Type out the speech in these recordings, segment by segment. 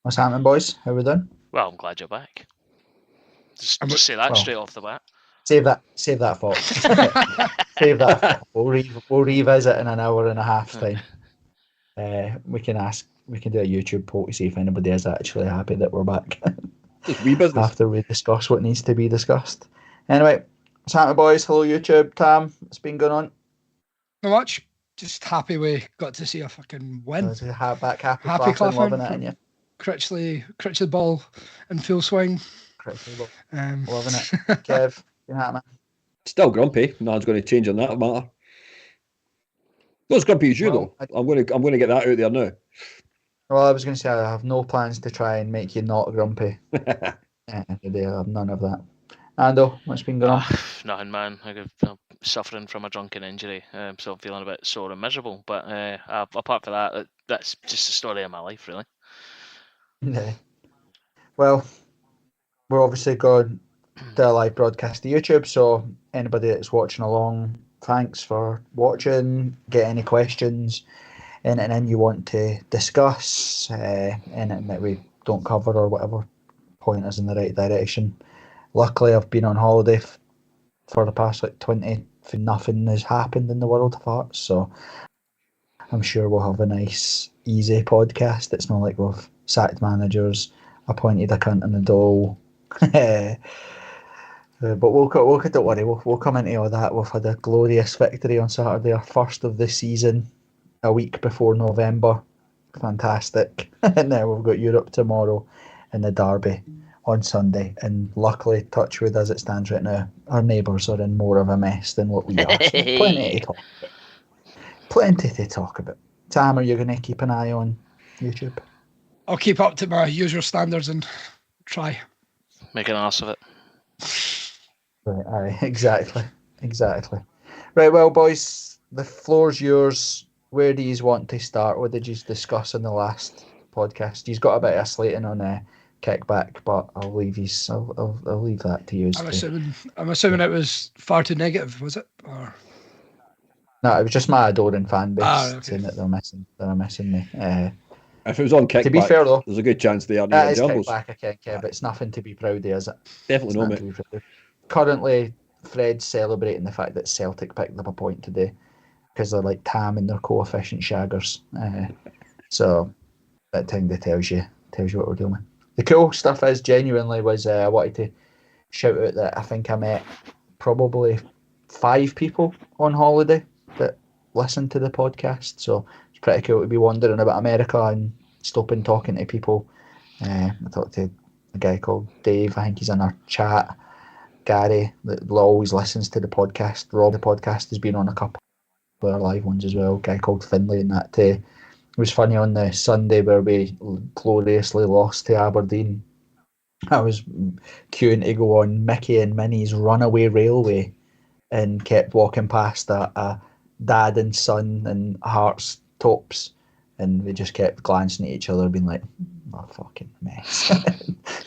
What's happening, boys? How we doing? Well, I'm glad you're back. Just say that straight off the bat. Save that thought. Save that thought. We'll revisit in an hour and a half time. We can do a YouTube poll to see if anybody is actually happy that we're back. Just wee business. After we discuss what needs to be discussed. Anyway, what's happening, boys? Hello, YouTube. Tam, what's been going on? Not much. Just happy we got to see a fucking win. Happy Claffin, loving it, yeah. Critchley ball in full swing. Loving it. Kev, you happy, man? Still grumpy. Nothing's going to change on that matter. Not as grumpy as you, though. I'm going to get that out there now. Well, I was going to say I have no plans to try and make you not grumpy. Today I have none of that. Ando, what's been going on? Nothing, man. I'm suffering from a drunken injury, so I'm feeling a bit sore and miserable. But apart from that, that's just the story of my life, really. Yeah. Well, we're obviously going to a live broadcast to YouTube, so anybody that's watching along, thanks for watching. Get any questions, anything you want to discuss, anything that we don't cover or whatever, point us in the right direction. Luckily, I've been on holiday for the past 20, nothing has happened in the world of Hearts, so I'm sure we'll have a nice, easy podcast. It's not like we've sacked managers, appointed a cunt in the doll. But don't worry, we'll come into all that. We've had a glorious victory on Saturday, our first of the season, a week before November. Fantastic. And then we've got Europe tomorrow and the derby on Sunday. And luckily, touchwood as it stands right now, our neighbours are in more of a mess than what we are. So plenty to talk about. Sam, are you going to keep an eye on YouTube? I'll keep up to my usual standards and try. Make an ass of it. Right, exactly. Right, well, boys, the floor's yours. Where do you want to start? What did you discuss in the last podcast? You've got a bit of a slating on kickback, but I'll leave I'll leave that to you. I'm assuming it was far too negative, was it? Or... No, it was just my adoring fan base saying that they're missing me. If it was on kickback, to be fair though, there's a good chance they are near jumbles. Kickback, I can't care, but it's nothing to be proud of, is it? Definitely not, mate. Currently, Fred's celebrating the fact that Celtic picked up a point today because they're like Tam and their coefficient shaggers. So that thing that tells you what we're doing. The cool stuff is genuinely I wanted to shout out that I think I met probably 5 people on holiday that listened to the podcast. So it's pretty cool to be wandering about America and stopping talking to people. I talked to a guy called Dave. I think he's in our chat. Gary, that always listens to the podcast. Rob, the podcast, has been on a couple of our live ones as well. A guy called Finlay and that too. It was funny on the Sunday where we gloriously lost to Aberdeen. I was queuing to go on Mickey and Minnie's Runaway Railway and kept walking past a dad and son and Hearts tops, and we just kept glancing at each other being like, oh, fucking mess.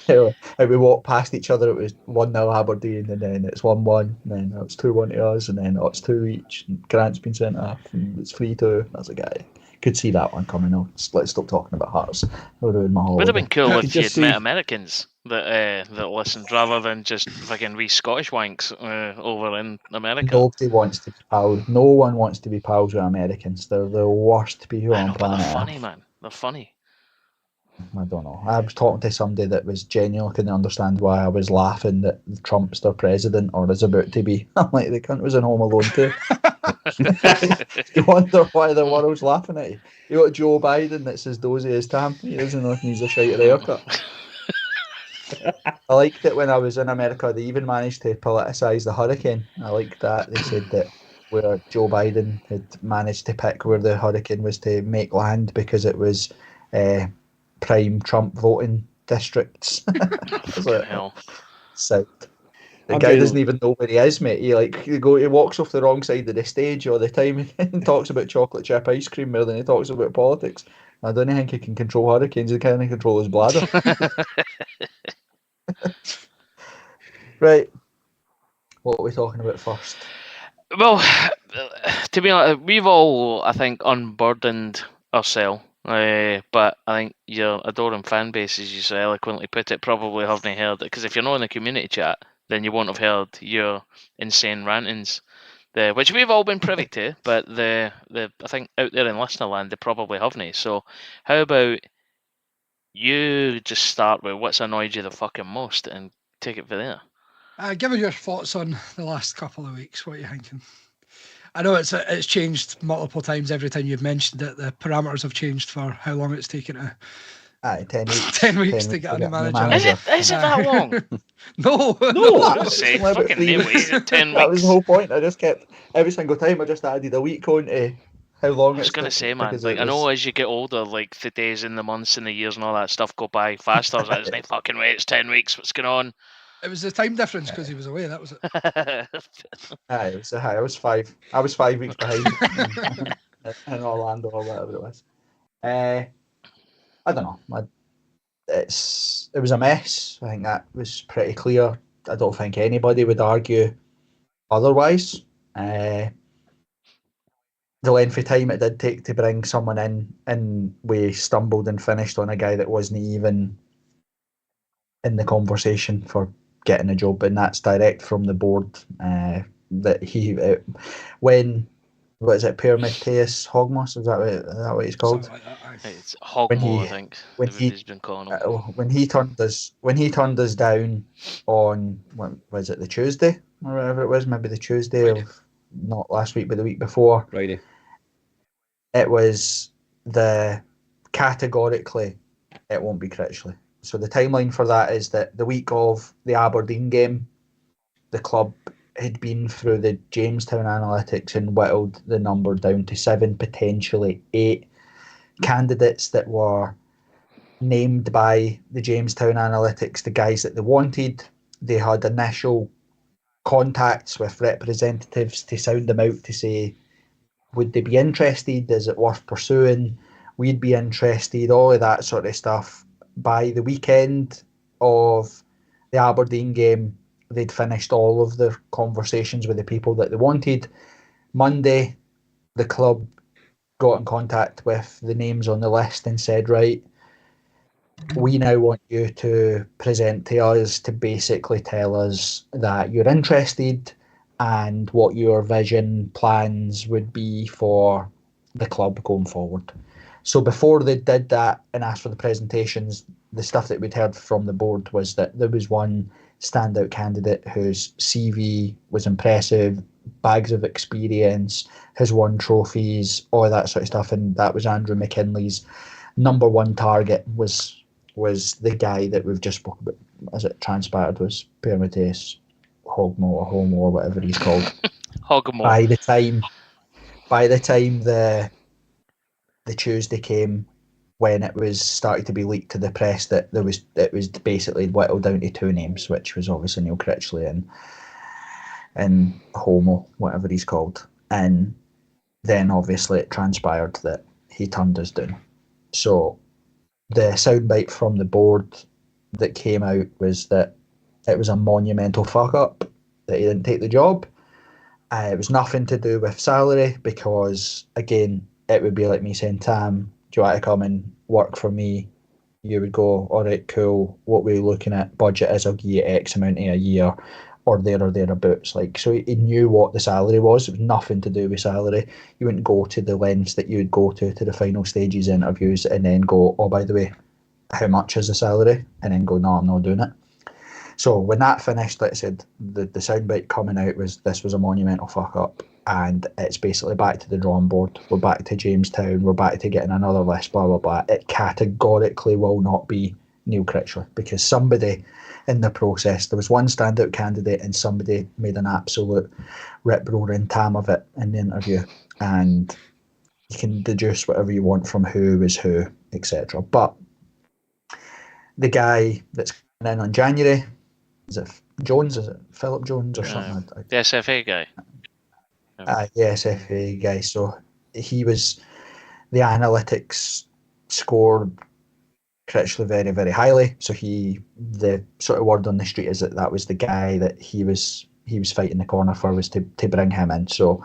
And we walked past each other, it was 1-0 Aberdeen, and then it's 1-1, and then it's 2-1 to us, and then it's 2 each, and Grant's been sent off, and it's 3-2. I was like, I could see that one coming. Let's stop talking about Hearts. It'll ruin my holiday. Would have been cool if you'd met Americans that listened rather than just fucking wee Scottish wanks over in America. Nobody wants to be pals. No one wants to be pals with Americans. They're the worst people on planet Earth. They're funny, man. They're funny. I don't know. I was talking to somebody that was genuinely couldn't understand why I was laughing that Trump's their president or is about to be. I'm like, the cunt was in Home Alone too. You wonder why the world's laughing at you. You got Joe Biden that's as dozy as Tam. He doesn't know if he needs a shite haircut. I liked it when I was in America. They even managed to politicise the hurricane. I liked that. They said that where Joe Biden had managed to pick where the hurricane was to make land because it was prime Trump voting districts. Hell. So the guy doesn't even know where he is, mate. He walks off the wrong side of the stage all the time and talks about chocolate chip ice cream more than he talks about politics. I don't think he can control hurricanes. He can't control his bladder. Right. What are we talking about first? Well, to be honest, we've all, I think, unburdened ourselves But I think your adoring fan base, as you so eloquently put it, probably haven't heard it, because if you're not in the community chat, then you won't have heard your insane rantings, which we've all been privy to, but I think out there in listener land, they probably haven't. So how about you just start with what's annoyed you the fucking most and take it from there? Give us your thoughts on the last couple of weeks. What are you thinking? I know it's changed multiple times every time you've mentioned it. The parameters have changed for how long it's taken to. 10 weeks. 10 weeks to get a new manager. Is it that long? No. Say, fucking name it. 10 weeks. That was the whole point. I just kept, every single time I just added a week on to how long I was it's going to say, man, because like, it I know was- as you get older, like, the days and the months and the years and all that stuff go by faster. I was like, "There's no fucking way, it's 10 weeks, what's going on?" It was the time difference because he was away. That was it. Aye, I was 5 weeks behind in Orlando or whatever it was. I don't know. It was a mess. I think that was pretty clear. I don't think anybody would argue otherwise. The length of time it did take to bring someone in, and we stumbled and finished on a guy that wasn't even in the conversation for getting a job, and that's direct from the board. That he when what is it, Pyramiteus Hogmos? Is that what he's called? Something like that, aye. It's Hogmo, I think. when Everybody's been calling him. When he turned us down on what was it, the Tuesday or whatever it was, maybe the Tuesday Friday. of not last week but the week before. Friday. It was the categorically it won't be Critchley. So the timeline for that is that the week of the Aberdeen game, the club had been through the Jamestown analytics and whittled the number down to 7, potentially 8 candidates that were named by the Jamestown analytics, the guys that they wanted. They had initial contacts with representatives to sound them out to say, would they be interested? Is it worth pursuing? We'd be interested, all of that sort of stuff. By the weekend of the Aberdeen game, they'd finished all of the conversations with the people that they wanted. Monday, the club got in contact with the names on the list and said, right, we now want you to present to us to basically tell us that you're interested and what your vision plans would be for the club going forward. So before they did that and asked for the presentations, the stuff that we'd heard from the board was that there was one standout candidate whose CV was impressive, bags of experience, has won trophies, all that sort of stuff, and that was Andrew McKinley's number one target was the guy that we've just spoke about, as it transpired, was Pyramiteus Hogmo or Homo or whatever he's called. Hogmo. By the time the Tuesday came, when it was started to be leaked to the press that it was basically whittled down to 2 names, which was obviously Neil Critchley and Homo, whatever he's called. And then obviously it transpired that he turned us down. So the soundbite from the board that came out was that it was a monumental fuck up that he didn't take the job. It was nothing to do with salary, because again, it would be like me saying, Tam, do you want to come and work for me? You would go, all right, cool. What we're looking at budget is I'll give you X amount a year, or thereabouts. Like, so he knew what the salary was. It was nothing to do with salary. You wouldn't go to the lengths that you would go to the final stages interviews and then go, oh, by the way, how much is the salary? And then go, no, I'm not doing it. So when that finished, like I said, the soundbite coming out was this was a monumental fuck up, and it's basically back to the drawing board. We're back to Jamestown. We're back to getting another list, blah, blah, blah. It categorically will not be Neil Critchley, because somebody in the process, there was one standout candidate and somebody made an absolute rip-roaring tam of it in the interview, and you can deduce whatever you want from who is who, etc. But the guy that's coming in on January, is it Jones? Is it Philip Jones or something? The SFA guy. The SFA guy. So he was, the analytics scored Critchley very, very highly. So the sort of word on the street is that was the guy that he was fighting the corner for, was to bring him in. So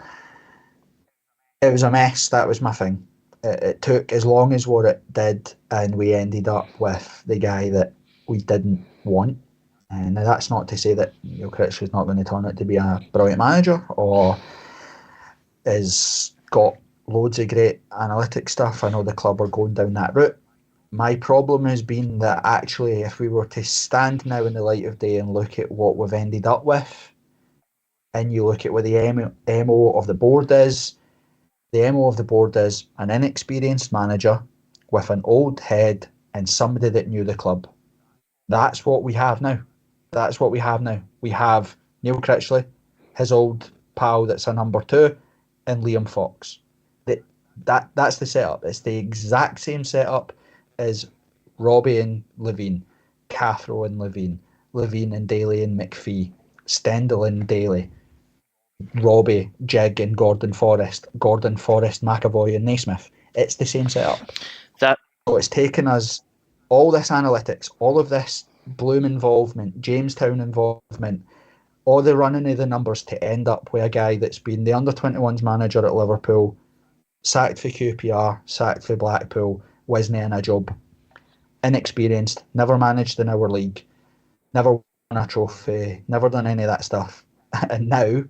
it was a mess. That was my thing. it took as long as what it did, and we ended up with the guy that we didn't want. And now that's not to say that Neil Critchley's not going to turn out to be a brilliant manager or is got loads of great analytic stuff. I know the club are going down that route. My problem has been that actually, if we were to stand now in the light of day and look at what we've ended up with, and you look at what the MO of the board is, the MO of the board is an inexperienced manager with an old head and somebody that knew the club. That's what we have now. That's what we have now. We have Neil Critchley, his old pal that's a number 2, and Liam Fox. That's the setup. It's the exact same setup as Robbie and Levine, Cathro and Levine, Levine and Daly and McPhee, Stendhal and Daly, Robbie, Jig and Gordon Forrest, McAvoy and Naismith. It's the same setup. So it's taken us all this analytics, all of this Bloom involvement, Jamestown involvement, all the running of the numbers to end up with a guy that's been the under-21s manager at Liverpool, sacked for QPR, sacked for Blackpool, wasn't in a job, inexperienced, never managed in our league, never won a trophy, never done any of that stuff. And now,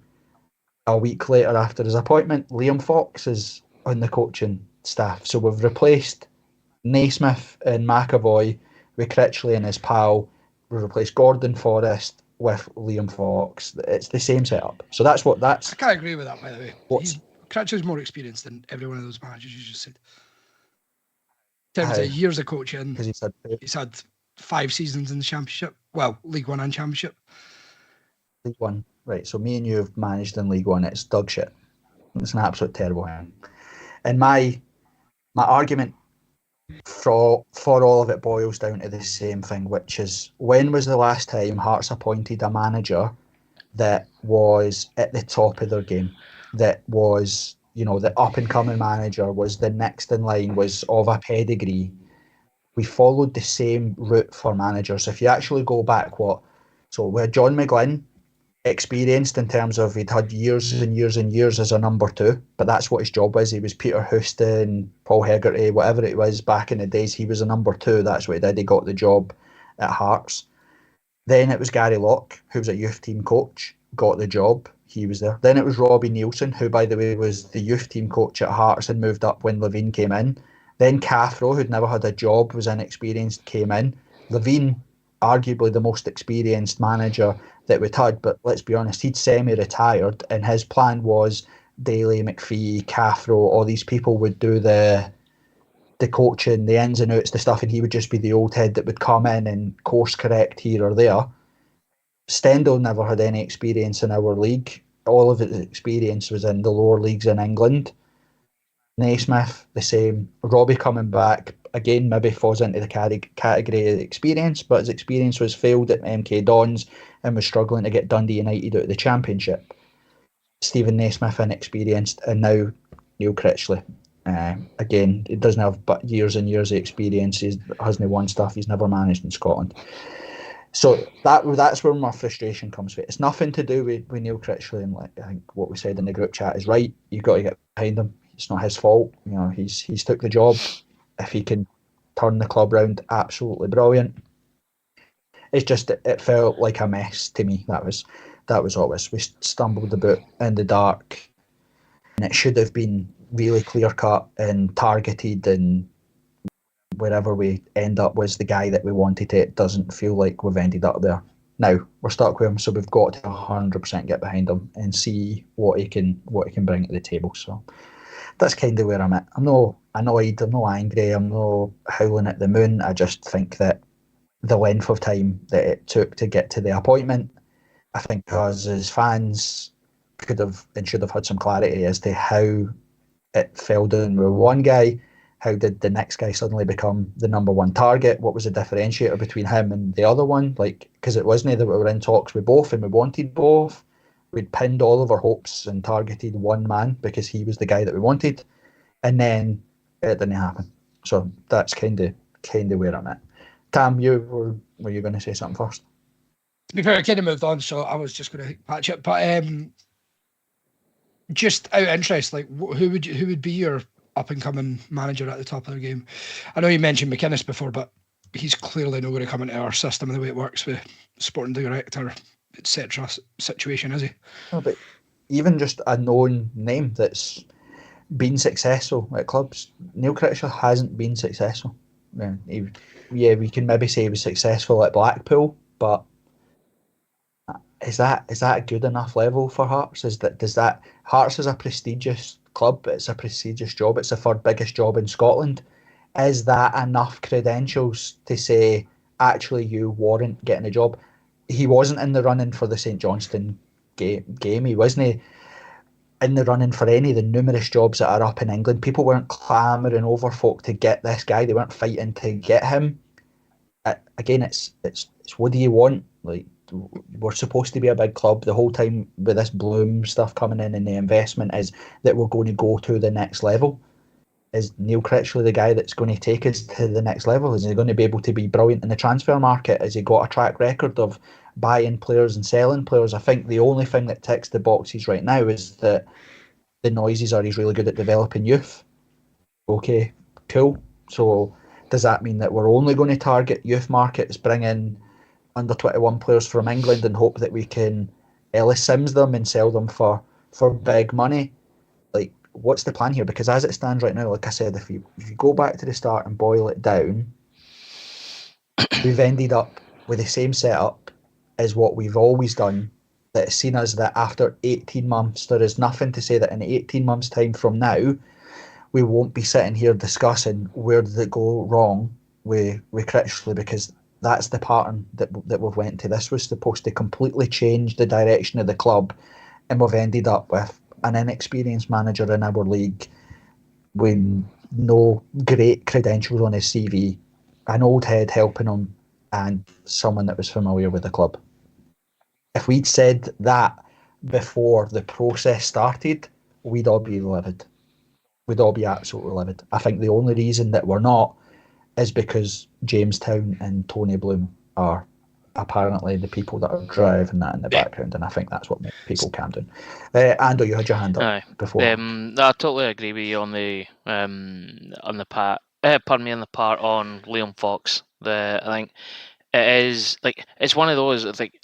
a week later after his appointment, Liam Fox is on the coaching staff. So we've replaced Naismith and McAvoy with Critchley and his pal. We've replaced Gordon Forrest with Liam Fox. It's the same setup. So that's. I can't agree with that, by the way. Critchley's more experienced than every one of those managers you just said. In terms of years of coaching, he's had 5 seasons in the Championship. Well, League One and Championship. League One. Right, so me and you have managed in League One. It's dog shit. It's an absolute terrible thing. And my argument for all of it boils down to the same thing, which is, when was the last time Hearts appointed a manager that was at the top of their game, that was, the up-and-coming manager, was the next in line, was of a pedigree? We followed the same route for managers. If you actually go back, so we had John McGlynn, experienced in terms of he'd had years and years and years as a number 2, but that's what his job was. He was Peter Houston, Paul Hegarty, whatever it was back in the days. He was a number 2. That's what he did. He got the job at Hearts. Then it was Gary Locke, who was a youth team coach, got the job. He was there. Then it was Robbie Neilson, who, by the way, was the youth team coach at Hearts and moved up when Levine came in. Then Cathro, who'd never had a job, was inexperienced, came in. Levine, arguably the most experienced manager that we'd had, but let's be honest, he'd semi-retired, and his plan was Daly, McPhee, Cathro, all these people would do the coaching, the ins and outs, the stuff, and he would just be the old head that would come in and course correct here or there. Stendhal never had any experience in our league. All of his experience was in the lower leagues in England. Naismith, the same. Robbie coming back, again, maybe falls into the category of experience, but his experience was failed at MK Dons and was struggling to get Dundee United out of the Championship. Stephen Naismith, inexperienced, and now Neil Critchley. Again, he doesn't have but years and years of experience. He hasn't won stuff. He's never managed in Scotland. So that's where my frustration comes from. It's nothing to do with Neil Critchley, and I think what we said in the group chat is right. You've got to get behind him. It's not his fault. He's took the job. If he can turn the club round, absolutely brilliant. It's just it felt like a mess to me. That was all this. We stumbled about in the dark, and it should have been really clear cut and targeted, and wherever we end up was the guy that we wanted. It doesn't feel like we've ended up there. Now we're stuck with him, so we've got to 100% get behind him and see what he can bring to the table. So that's kind of where I'm at. I'm not annoyed, I'm not angry, I'm not howling at the moon. I just think that the length of time that it took to get to the appointment, I think us as fans could have and should have had some clarity as to how it fell down with one guy. How did the next guy suddenly become the number 1 target? What was the differentiator between him and the other one? Because it wasn't that we were in talks with both and we wanted both. We'd pinned all of our hopes and targeted one man because he was the guy that we wanted, and then it didn't happen. So that's kind of where I'm at. Tam, were you going to say something first? To be fair, I kind of moved on, so I was just going to patch it. But just out of interest, who would be your up-and-coming manager at the top of their game. I know you mentioned McInnes before, but he's clearly not going to come into our system and the way it works with sporting director, etc. situation, is he? No, but even just a known name that's been successful at clubs, Neil Critchley hasn't been successful. We can maybe say he was successful at Blackpool, but is that a good enough level for Hearts? Hearts is a prestigious club, it's a prestigious job, it's the third biggest job in Scotland. Is that enough credentials to say actually you warrant getting a job? He wasn't in the running for the St Johnstone game. He wasn't in the running for any of the numerous jobs that are up in England. People weren't clamouring over folk to get this guy. They weren't fighting to get him. Again, it's what do you want? Like, we're supposed to be a big club. The whole time with this Bloom stuff coming in and the investment is that we're going to go to the next level. Is Neil Critchley the guy that's going to take us to the next level? Is he going to be able to be brilliant in the transfer market? Has he got a track record of buying players and selling players? I think the only thing that ticks the boxes right now is that the noises are he's really good at developing youth. Okay, cool. So does that mean that we're only going to target youth markets, bring in under 21 players from England and hope that we can Ellis Sims them and sell them for big money? Like, what's the plan here? Because as it stands right now, like I said, if you go back to the start and boil it down, we've ended up with the same setup as what we've always done. That's seen us that after 18 months, there is nothing to say that in 18 months' time from now, we won't be sitting here discussing where did it go wrong with Critchley, because that's the pattern that we've went to. This was supposed to completely change the direction of the club, and we've ended up with an inexperienced manager in our league with no great credentials on his CV, an old head helping him, and someone that was familiar with the club. If we'd said that before the process started, we'd all be livid. We'd all be absolutely livid. I think the only reason that we're not is because Jamestown and Tony Bloom are apparently the people that are driving that in the background, and I think that's what makes people calm down. Ando, you had your hand up before. I totally agree with you on the part. Pardon me, on the part on Liam Fox. I think it is like it's one of those. I think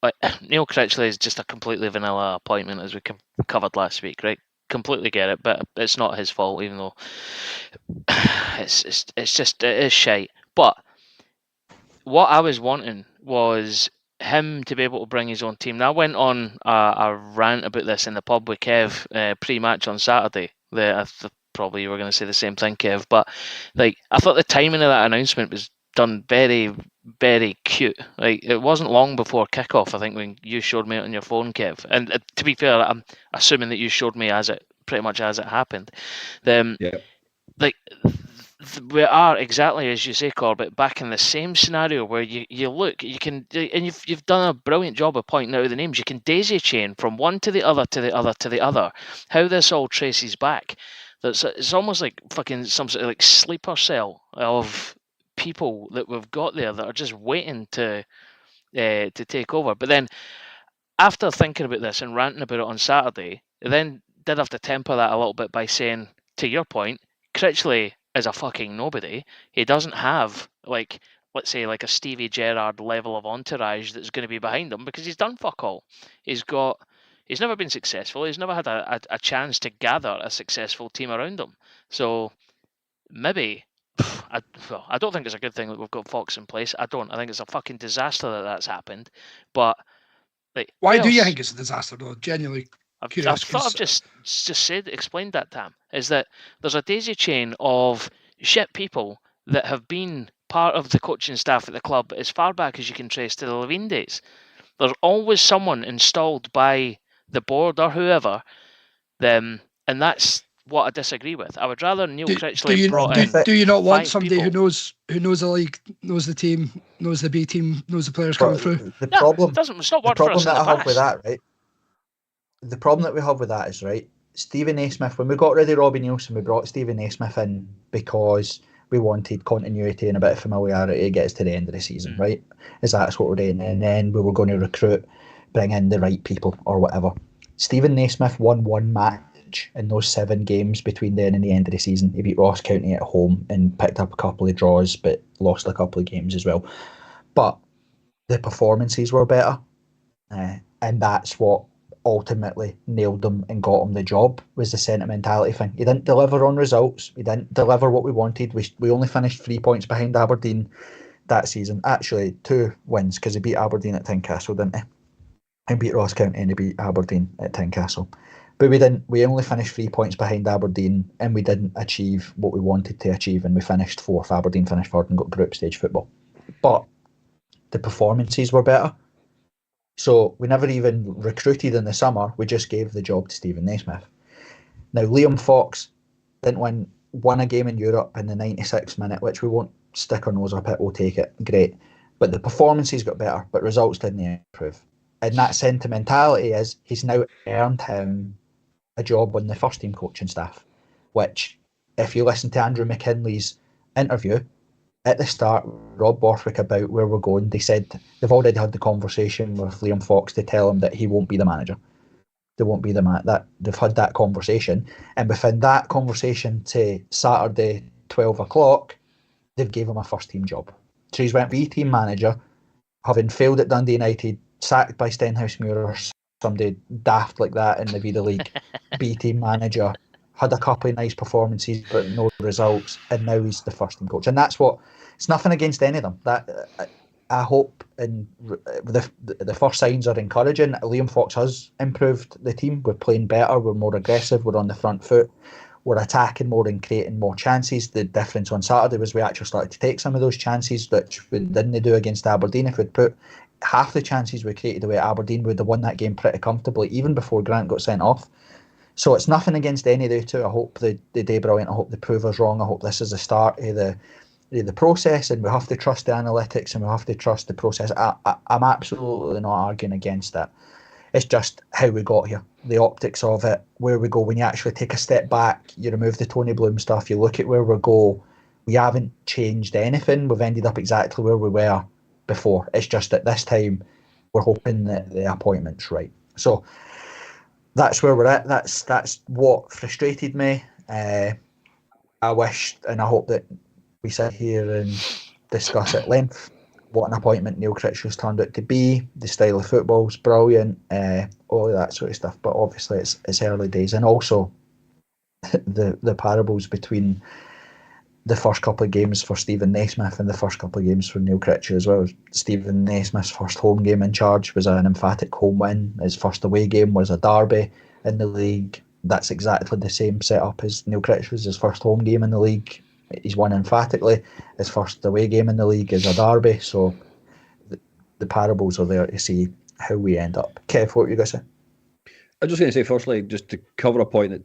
like Neil Critchley is just a completely vanilla appointment, as we covered last week, right? Completely get it, but it's not his fault, even though it is shite. But what I was wanting was him to be able to bring his own team. Now, I went on a rant about this in the pub with Kev pre-match on Saturday. Probably you were going to say the same thing, Kev, but like I thought the timing of that announcement was done very, very cute. Like it wasn't long before kickoff, I think, when you showed me it on your phone, Kev. And to be fair, I'm assuming that you showed me pretty much as it happened. Like we are exactly as you say, Corbett, back in the same scenario where you look, you can, and you've done a brilliant job of pointing out the names. You can daisy chain from one to the other to the other to the other. How this all traces back. It's almost like fucking some sort of like sleeper cell of people that we've got there that are just waiting to take over. But then after thinking about this and ranting about it on Saturday, I then did have to temper that a little bit by saying, to your point, Critchley is a fucking nobody. He doesn't have, like, let's say, like a Stevie Gerrard level of entourage that's going to be behind him, because he's done fuck all. He's never been successful. He's never had a chance to gather a successful team around him. So maybe, I don't think it's a good thing that we've got Fox in place. I think it's a fucking disaster that that's happened. But like, why do you think it's a disaster, though? Genuinely curious. I've just explained that, Tam, is that there's a daisy chain of shit people that have been part of the coaching staff at the club as far back as you can trace to the Levine days. There's always someone installed by the board or whoever, and that's what I disagree with. I would rather Neil Critchley brought in. Do you not want somebody who knows the league, knows the team, knows the B team, knows the players coming through? The problem that I have with that, right? The problem that we have with that is, right, Stephen Naismith, when we got rid of Robbie Nielsen, we brought Stephen Naismith in because we wanted continuity and a bit of familiarity to get us to the end of the season, right? That's what we're doing. And then we were going to bring in the right people or whatever. Stephen Naismith won one match patch in those 7 games between then and the end of the season. He beat Ross County at home and picked up a couple of draws, but lost a couple of games as well. But the performances were better, and that's what ultimately nailed him and got him the job, was the sentimentality thing. He didn't deliver on results. He didn't deliver what we wanted. We only finished 3 points behind Aberdeen that season. Actually, 2 wins, because he beat Aberdeen at Tynecastle, didn't he? And beat Ross County and he beat Aberdeen at Tynecastle. But we only finished 3 points behind Aberdeen, and we didn't achieve what we wanted to achieve, and we finished 4th. Aberdeen finished 3rd and got group stage football. But the performances were better. So we never even recruited in the summer. We just gave the job to Stephen Naismith. Now, Liam Fox didn't won a game in Europe in the 96th minute, which we won't stick our nose up at. We'll take it. Great. But the performances got better, but results didn't improve. And that sentimentality is he's now earned him a job on the first team coaching staff, which, if you listen to Andrew McKinley's interview at the start, Rob Borthwick, about where we're going, they said they've already had the conversation with Liam Fox to tell him that he won't be the manager. They won't be the man. That they've had that conversation, and within that conversation to Saturday 12 o'clock, they've gave him a first team job. So he's went B team manager, having failed at Dundee United, sacked by Stenhousemuir or somebody daft like that in the Vida League. B team manager, had a couple of nice performances but no results, and now he's the first team coach. And that's what, it's nothing against any of them. That I hope, and the first signs are encouraging. Liam Fox has improved the team. We're playing better, we're more aggressive, we're on the front foot, we're attacking more and creating more chances. The difference on Saturday was we actually started to take some of those chances, which we didn't do against Aberdeen. If we'd put half the chances we created away at Aberdeen, we'd have won that game pretty comfortably, even before Grant got sent off. So it's nothing against any of the two. I hope they do brilliant. I hope they prove us wrong. I hope this is the start of the process, and we have to trust the analytics and we have to trust the process. I'm absolutely not arguing against that. It's just how we got here, the optics of it, where we go. When you actually take a step back, you remove the Tony Bloom stuff, you look at where we go, we haven't changed anything. We've ended up exactly where we were before. It's just that this time we're hoping that the appointment's right. So that's where we're at. That's what frustrated me. I wish, and I hope that we sit here and discuss at length what an appointment Neil Critchley's turned out to be. The style of football's brilliant, all of that sort of stuff. But obviously it's early days, and also the parables between the first couple of games for Stephen Naismith and the first couple of games for Neil Critchley as well. Stephen Naismith's first home game in charge was an emphatic home win. His first away game was a derby in the league. That's exactly the same setup as Neil Critchley's. His first home game in the league, he's won emphatically. His first away game in the league is a derby. So the parables are there to see how we end up. Kev, what were you going to say? I'm just going to say, firstly, just to cover a point that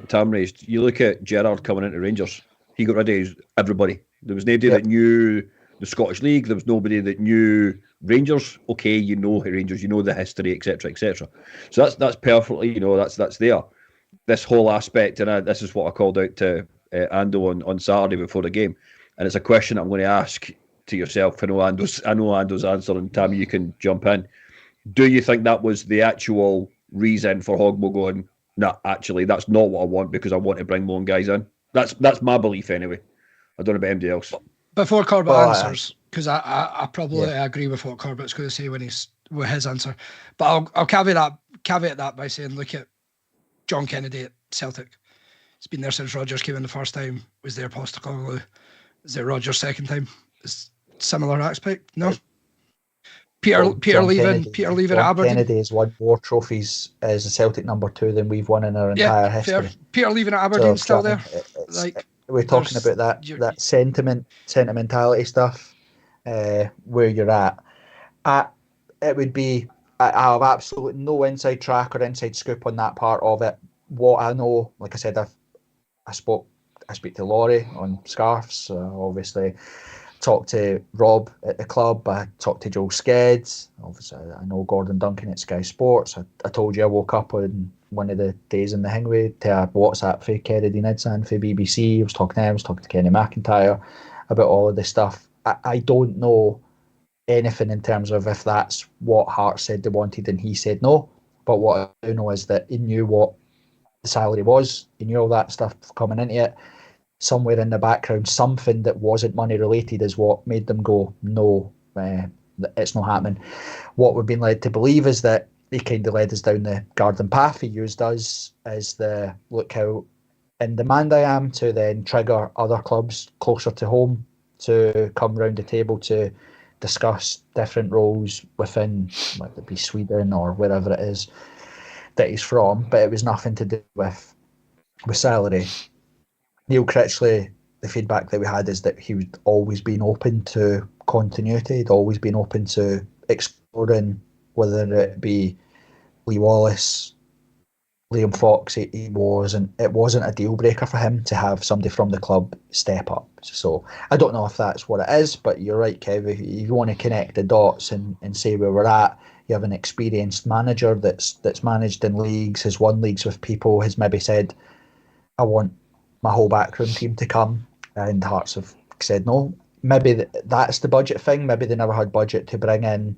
Tam raised, you look at Gerrard coming into Rangers. He got rid of everybody. There was nobody that knew the Scottish League. There was nobody that knew Rangers. Okay, you know Rangers, you know the history, etc., etc. So that's perfectly, that's there. This whole aspect, and this is what I called out to Ando on Saturday before the game, and it's a question I'm going to ask to yourself. I know Ando's answer, and Tammy, you can jump in. Do you think that was the actual reason for Hogmo going, nah, actually, that's not what I want, because I want to bring more guys in? That's my belief anyway. I don't know about anybody else. Before Corbett answers, because I probably agree with what Corbett's going to say with his answer, but I'll caveat that by saying, look at John Kennedy at Celtic. He's been there since Rodgers came in the first time. Was there Postecoglou? Is there Rodgers second time? Is similar aspect? No. Peter leaving at Aberdeen. Kennedy has won more trophies as a Celtic number 2 than we've won in our entire history. Peter leaving at Aberdeen still there. We're talking about that sentimentality stuff. Where you're at, it would be. I have absolutely no inside track or inside scoop on that part of it. What I know, like I said, I speak to Laurie on Scarfs. Obviously, talked to Rob at the club. I talked to Joel Skeds. Obviously, I know Gordon Duncan at Sky Sports. I told you I woke up on one of the days in the Hingway to a WhatsApp for Kennedy Nidsan for BBC. I was talking to him. I was talking to Kenny McIntyre about all of this stuff. I don't know anything in terms of if that's what Hearts said they wanted and he said no. But what I do know is that he knew what the salary was. He knew all that stuff coming into it. Somewhere in the background, something that wasn't money related is what made them go, no, it's not happening. What we've been led to believe is that he kind of led us down the garden path. He used us as the look how in demand I am to then trigger other clubs closer to home to come round the table to discuss different roles within, whether it be Sweden or wherever it is that he's from, but it was nothing to do with salary. Neil Critchley, the feedback that we had is that he would always been open to continuity. He'd always been open to exploring, whether it be Lee Wallace, Liam Fox. It wasn't a deal breaker for him to have somebody from the club step up. So I don't know if that's what it is, but you're right, Kev. If you want to connect the dots and say where we're at, you have an experienced manager that's managed in leagues, has won leagues with people, has maybe said, I want my whole backroom team to come, and Hearts have said no. Maybe that's the budget thing. Maybe they never had budget to bring in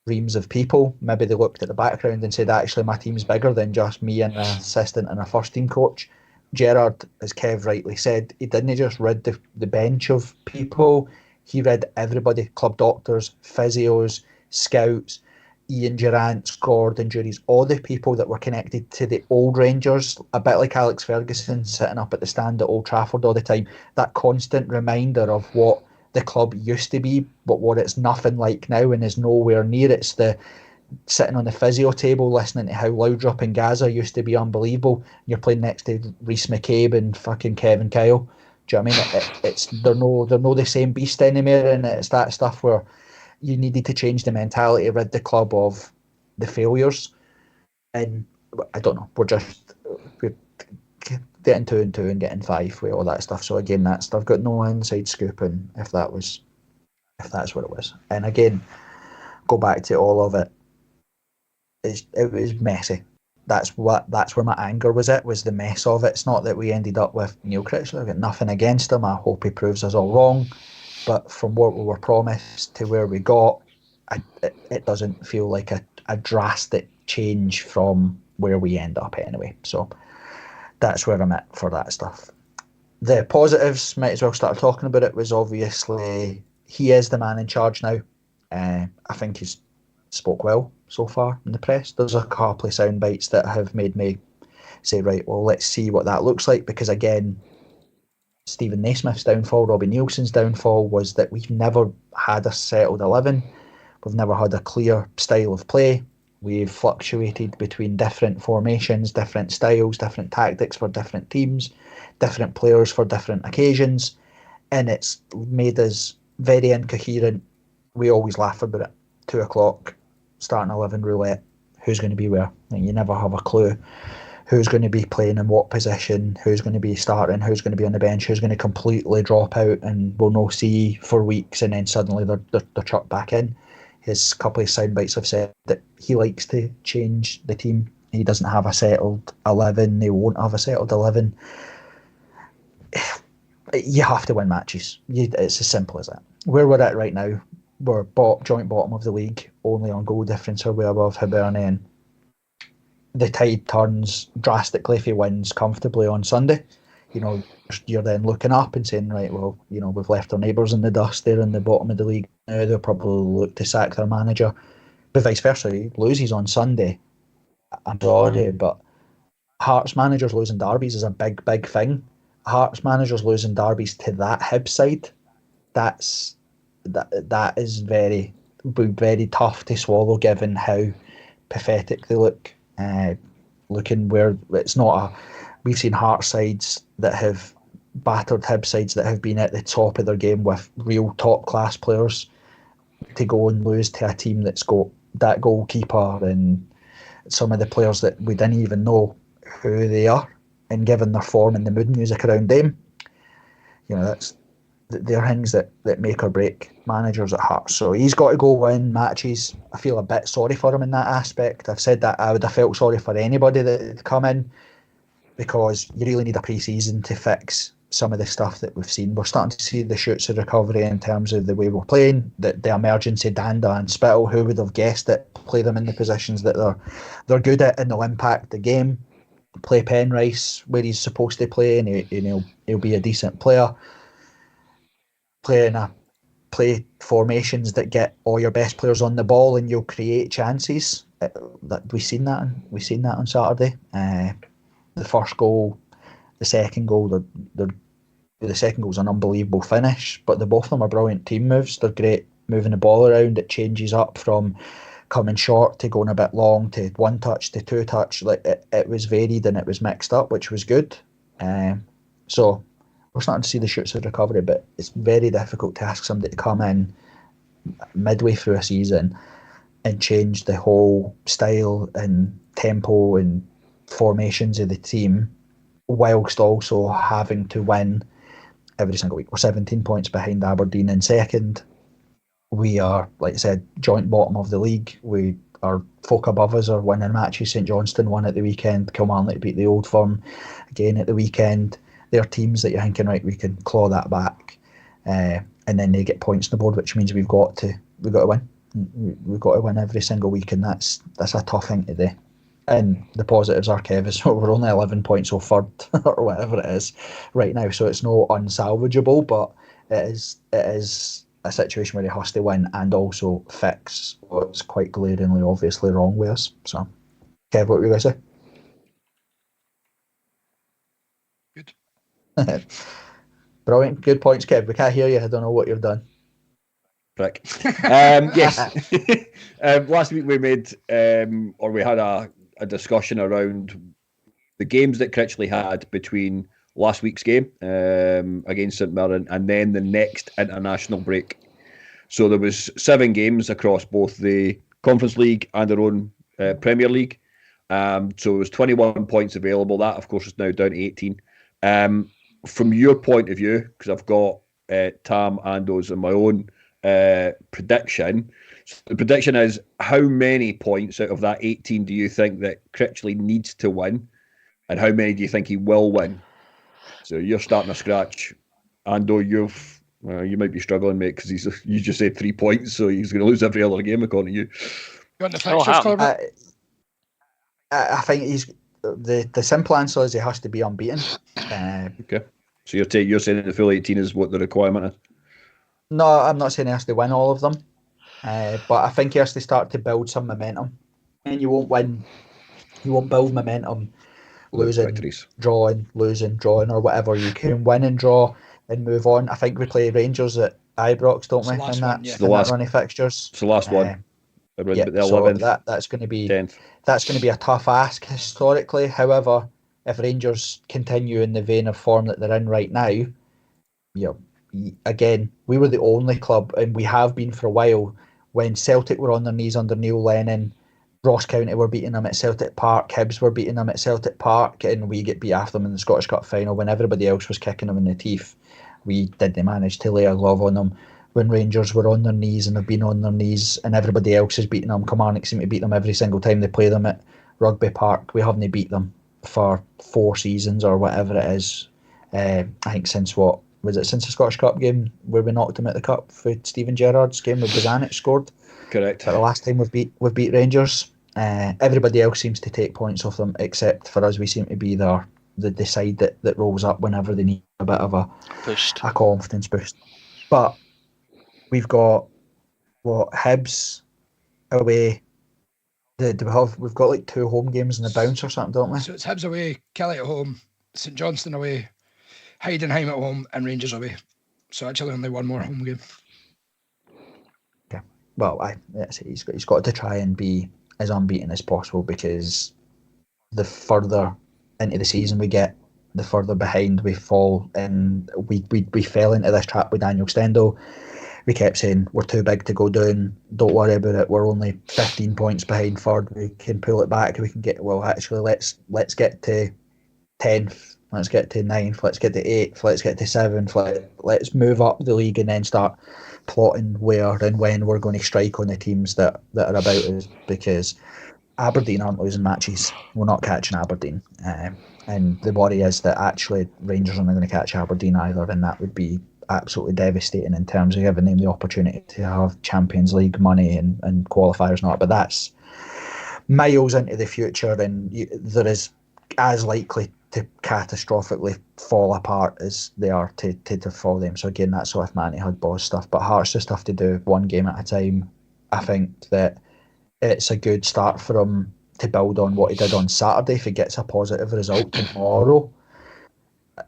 reams of people. Maybe they looked at the background and said, actually, my team's bigger than just me and an assistant and a first team coach. Gerrard, as Kev rightly said, he didn't just rid the bench of people. He rid everybody, club doctors, physios, scouts, Ian Durant scored injuries, all the people that were connected to the old Rangers, a bit like Alex Ferguson sitting up at the stand at Old Trafford all the time, that constant reminder of what the club used to be, but what it's nothing like now and is nowhere near. It's the sitting on the physio table listening to how Loudrup and Gaza used to be unbelievable. You're playing next to Rhys McCabe and fucking Kevin Kyle. Do you know what I mean? They're no the same beast anymore, and it's that stuff where you needed to change the mentality, rid the club of the failures. And I don't know, we're getting 2 and 2 and getting 5 with all that stuff. So again, that stuff got no inside scoop, and if that's what it was. And again, go back to all of it. It was messy. That's where my anger was. It was the mess of it. It's not that we ended up with Neil Critchley. I've got nothing against him. I hope he proves us all wrong. But from what we were promised to where we got, it doesn't feel like a drastic change from where we end up anyway. So that's where I'm at for that stuff. The positives, might as well start talking about it, was obviously he is the man in charge now. I think he's spoke well so far in the press. There's a couple of sound bites that have made me say, right, well, let's see what that looks like, because again, Stephen Naismith's downfall, Robbie Nielsen's downfall, was that we've never had a settled 11. We've never had a clear style of play. We've fluctuated between different formations, different styles, different tactics for different teams, different players for different occasions, and it's made us very incoherent. We always laugh about it. 2 o'clock, starting 11 roulette. Who's going to be where? And you never have a clue. Who's going to be playing in what position, who's going to be starting, who's going to be on the bench, who's going to completely drop out and we'll not see for weeks, and then suddenly they're chucked back in. His couple of sound bites have said that he likes to change the team. He doesn't have a settled 11. He won't have a settled 11. You have to win matches. It's as simple as that. Where we're at right now, we're joint bottom of the league, only on goal difference are way above Hibernian. The tide turns drastically if he wins comfortably on Sunday. You know, you're then looking up and saying, right, well, you know, we've left our neighbours in the dust. They're in the bottom of the league now. They'll probably look to sack their manager. But vice versa, he loses on Sunday. I'm sorry, but Hearts managers losing derbies is a big, big thing. Hearts managers losing derbies to that Hibs side, that is very tough to swallow, given how pathetic they look. Looking where it's not we've seen Hearts sides that have battered Hibs sides that have been at the top of their game with real top class players, to go and lose to a team that's got that goalkeeper and some of the players that we didn't even know who they are, and given their form and the mood music around them, you know, they're things that make or break managers at Hearts. So he's got to go win matches. I feel a bit sorry for him in that aspect. I've said that I would have felt sorry for anybody that had come in, because you really need a pre-season to fix some of the stuff that we've seen. We're starting to see the shoots of recovery in terms of the way we're playing, the emergence of Danda and Spittle. Who would have guessed it? Play them in the positions that they're good at and they'll impact the game. play Penrice where he's supposed to play, and he'll be a decent player. Play formations that get all your best players on the ball, and you'll create chances. We've seen that on Saturday. The first goal, the second goal, the second goal's an unbelievable finish, but both of them are brilliant team moves. They're great moving the ball around. It changes up from coming short to going a bit long to one touch to two touch. Like it was varied and it was mixed up, which was good. So we're starting to see the shoots of recovery, but it's very difficult to ask somebody to come in midway through a season and change the whole style and tempo and formations of the team whilst also having to win every single week. We're 17 points behind Aberdeen in second. We are, like I said, joint bottom of the league. Our folk above us are winning matches. St Johnstone won at the weekend. Kilmarnock beat the Old Firm again at the weekend. They're teams that you're thinking, right, we can claw that back, and then they get points on the board, which means we've got to win. We've got to win every single week, and that's a tough thing to do. And the positives are, Kev, is we're only 11 points off third or whatever it is right now, so it's no unsalvageable, but it is a situation where he has to win and also fix what's quite glaringly obviously wrong with us. So, Kev, what were you going to say? Good. Brilliant. Good points, Kev. We can't hear you. I don't know what you've done. Prick. Yes. Last week we made, or we had a discussion around the games that Critchley had between last week's game against St Mirren and then the next international break. So there was 7 games across both the Conference League and their own Premier League. So it was 21 points available. That, of course, is now down to 18. From your point of view, because I've got Tam, Ando's and my own prediction. So the prediction is, how many points out of that 18 do you think that Critchley needs to win? And how many do you think he will win? So you're starting to scratch. Ando, you might be struggling, mate, because you just said 3 points, so he's going to lose every other game, according to you. You want the fixtures, Corbett? I think he's the simple answer is he has to be unbeaten. Okay. So you're saying that the full 18 is what the requirement is? No, I'm not saying he has to win all of them, but I think he has to start to build some momentum. And you won't win, you won't build momentum losing, drawing, or whatever. You can win and draw and move on. I think we play Rangers at Ibrox, don't we? In that run of fixtures. It's the last one. Yeah, so that's going to be 10th. That's going to be a tough ask historically. However, if Rangers continue in the vein of form that they're in right now, again, we were the only club, and we have been for a while, when Celtic were on their knees under Neil Lennon, Ross County were beating them at Celtic Park, Hibs were beating them at Celtic Park, and we get beat after them in the Scottish Cup final when everybody else was kicking them in the teeth. We didn't manage to lay a glove on them. When Rangers were on their knees and have been on their knees and everybody else is beating them, Kilmarnock seem to beat them every single time they play them at Rugby Park. We haven't beat them for 4 seasons or whatever it is. I think since the Scottish Cup game where we knocked them at the Cup for Stephen Gerrard's game with Bozanic scored. Correct. But the last time we've beat Rangers. Everybody else seems to take points off them, except for us. We seem to be the side that rolls up whenever they need a bit of a confidence boost. But we've got Hibs away. We've got like 2 home games in the bounce or something, don't we? So it's Hibs away, Kelly at home, St Johnstone away, Heidenheim at home, and Rangers away. So actually only 1 more home game. Okay. Well, he's got to try and be as unbeaten as possible, because the further into the season we get, the further behind we fall. And we fell into this trap with Daniel Stendhal. We kept saying we're too big to go down, don't worry about it, we're only 15 points behind third, we can pull it back, we can get, well, actually let's get to 10th, let's get to 9th, let's get to 8th, let's get to 7th, let's move up the league and then start plotting where and when we're going to strike on the teams that are about us, because Aberdeen aren't losing matches, we're not catching Aberdeen, and the worry is that actually Rangers aren't going to catch Aberdeen either, and that would be absolutely devastating in terms of giving them the opportunity to have Champions League money and qualifiers and all that. But that's miles into the future, and there is as likely to catastrophically fall apart as they are to fall them. So again, that's sort of Manny Hudball's stuff. But Hearts just have to do one game at a time. I think that it's a good start for him to build on what he did on Saturday. If he gets a positive result tomorrow,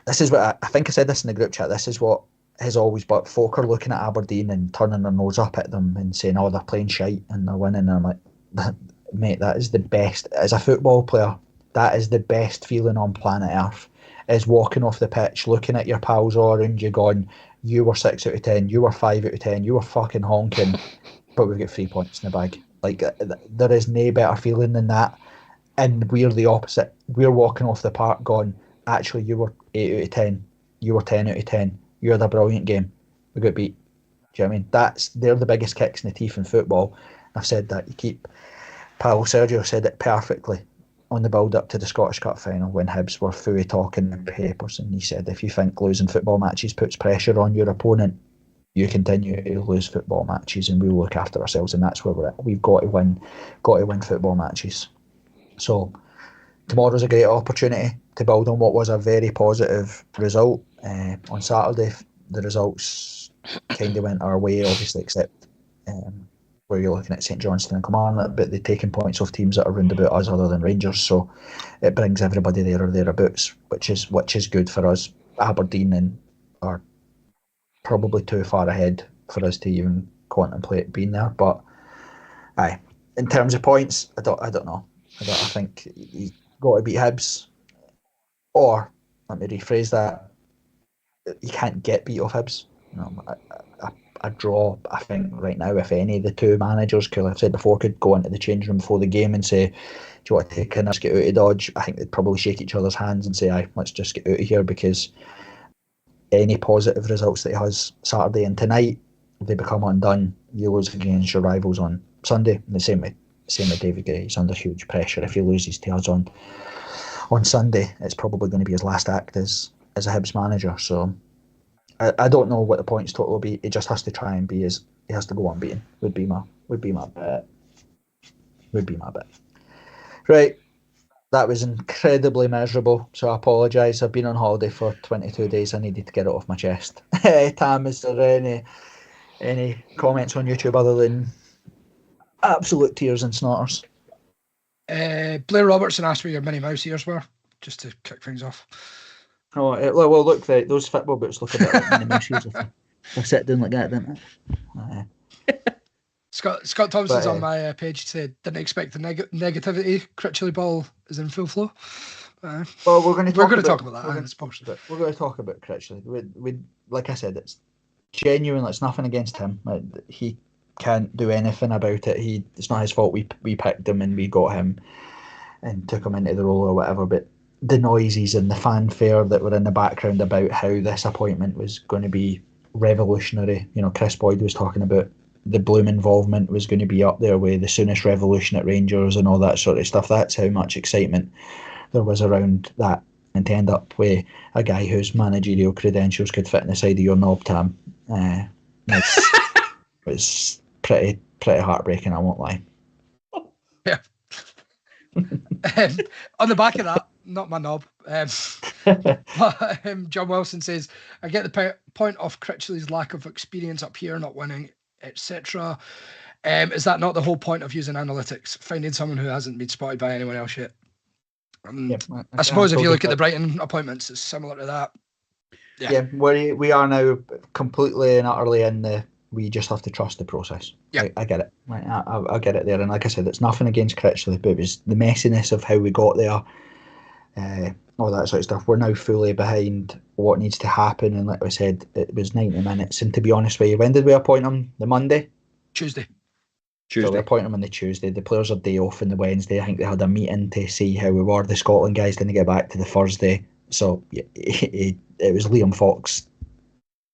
this is what I think I said this in the group chat. This is what has always, but folk are looking at Aberdeen and turning their nose up at them and saying, "Oh, they're playing shite and they're winning." And I'm like, mate, that is the best as a football player. That is the best feeling on planet Earth. Is walking off the pitch, looking at your pals all around you, going, "You were 6 out of 10, you were 5 out of 10, you were fucking honking, but we've got 3 points in the bag." Like, there is no better feeling than that. And we're the opposite. We're walking off the park going, "Actually, you were 8 out of 10, you were 10 out of 10, you had a brilliant game, we got beat." Do you know what I mean? They're the biggest kicks in the teeth in football. I've said that. Paul Sergio said it perfectly on the build up to the Scottish Cup final when Hibs were fully talking in papers, and he said, if you think losing football matches puts pressure on your opponent, you continue to lose football matches and we'll look after ourselves, and that's where we're at. We've got to win football matches. So tomorrow's a great opportunity to build on what was a very positive result. On Saturday, the results kind of went our way, obviously, except where you're looking at St Johnstone and Kilmarnock, but they're taking points off teams that are round about us other than Rangers, so it brings everybody there or thereabouts, which is good for us. Aberdeen are probably too far ahead for us to even contemplate being there, but aye, in terms of points, I don't know. I think you've got to beat Hibs, or let me rephrase that: you can't get beat off Hibs. A draw, I think, right now, if any, the two managers, could, like I said before, could go into the change room before the game and say, "Do you want to take in us, get out of Dodge?" I think they'd probably shake each other's hands and say, "Aye, let's just get out of here," because any positive results that he has Saturday and tonight, they become undone. You lose against your rivals on Sunday. And the same with David Gray. He's under huge pressure. If he loses to us on Sunday, it's probably going to be his last act as a Hibs manager. So I don't know what the points total will be. He just has to try and he has to go unbeaten. Would be my bet. Right. That was incredibly miserable, so I apologise. I've been on holiday for 22 days. I needed to get it off my chest. Tam, is there any comments on YouTube other than absolute tears and snorters? Blair Robertson asked where your Minnie Mouse ears were, just to kick things off. Oh, well, look, those football boots look a bit like Minnie Mouse ears. They sit down like that, don't they? Scott Thompson's on my page said, didn't expect the negativity. Critchley ball is in full flow. Well, we're going to talk about that. We're going to talk about Critchley. We like I said, it's genuine. It's nothing against him. He can't do anything about it. It's not his fault. We picked him and we got him and took him into the role or whatever. But the noises and the fanfare that were in the background about how this appointment was going to be revolutionary. You know, Chris Boyd was talking about the Bloom involvement was going to be up there with the soonest revolution at Rangers and all that sort of stuff. That's how much excitement there was around that. And to end up with a guy whose managerial credentials could fit in the side of your knob, Tam, was pretty heartbreaking, I won't lie. Yeah. On the back of that, not my knob. John Wilson says, I get the point of Critchley's lack of experience up here, not winning, etc. Is that not the whole point of using analytics? Finding someone who hasn't been spotted by anyone else yet? I suppose if you look at the Brighton appointments, it's similar to that. Yeah, we are now completely and utterly in the we just have to trust the process. Yeah, I get it. I get it there. And like I said, it's nothing against Critchley, but it was the messiness of how we got there, all that sort of stuff. We're now fully behind what needs to happen. And like I said, it was 90 minutes. And to be honest with you, when did we appoint him? The Monday? Tuesday. So we appoint him on the Tuesday. The players are day off on the Wednesday. I think they had a meeting to see how we were. The Scotland guys didn't get back to the Thursday. So it was Liam Fox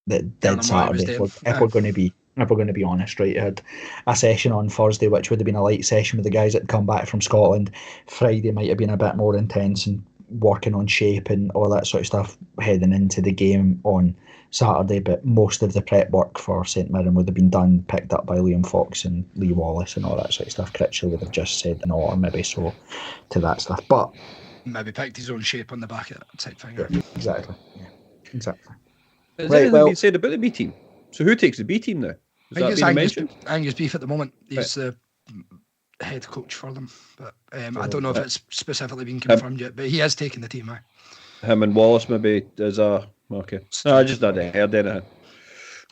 that did Saturday. If we're going to be honest, right? He had a session on Thursday, which would have been a light session with the guys that had come back from Scotland. Friday might have been a bit more intense and working on shape and all that sort of stuff heading into the game on Saturday. But most of the prep work for St Mirren would have been picked up by Liam Fox and Lee Wallace and all that sort of stuff. Critchley would have just said no or maybe so to that stuff. But maybe picked his own shape on the back of that type thing. Yeah, exactly. Yeah, exactly. Has anything been said about the B team? So who takes the B team now? Has that been mentioned? Angus Beef at the moment. He's the head coach for them, but I don't know if it's specifically been confirmed yet. But he has taken the team. Him and Wallace maybe as a okay. No, I just hadn't heard anything.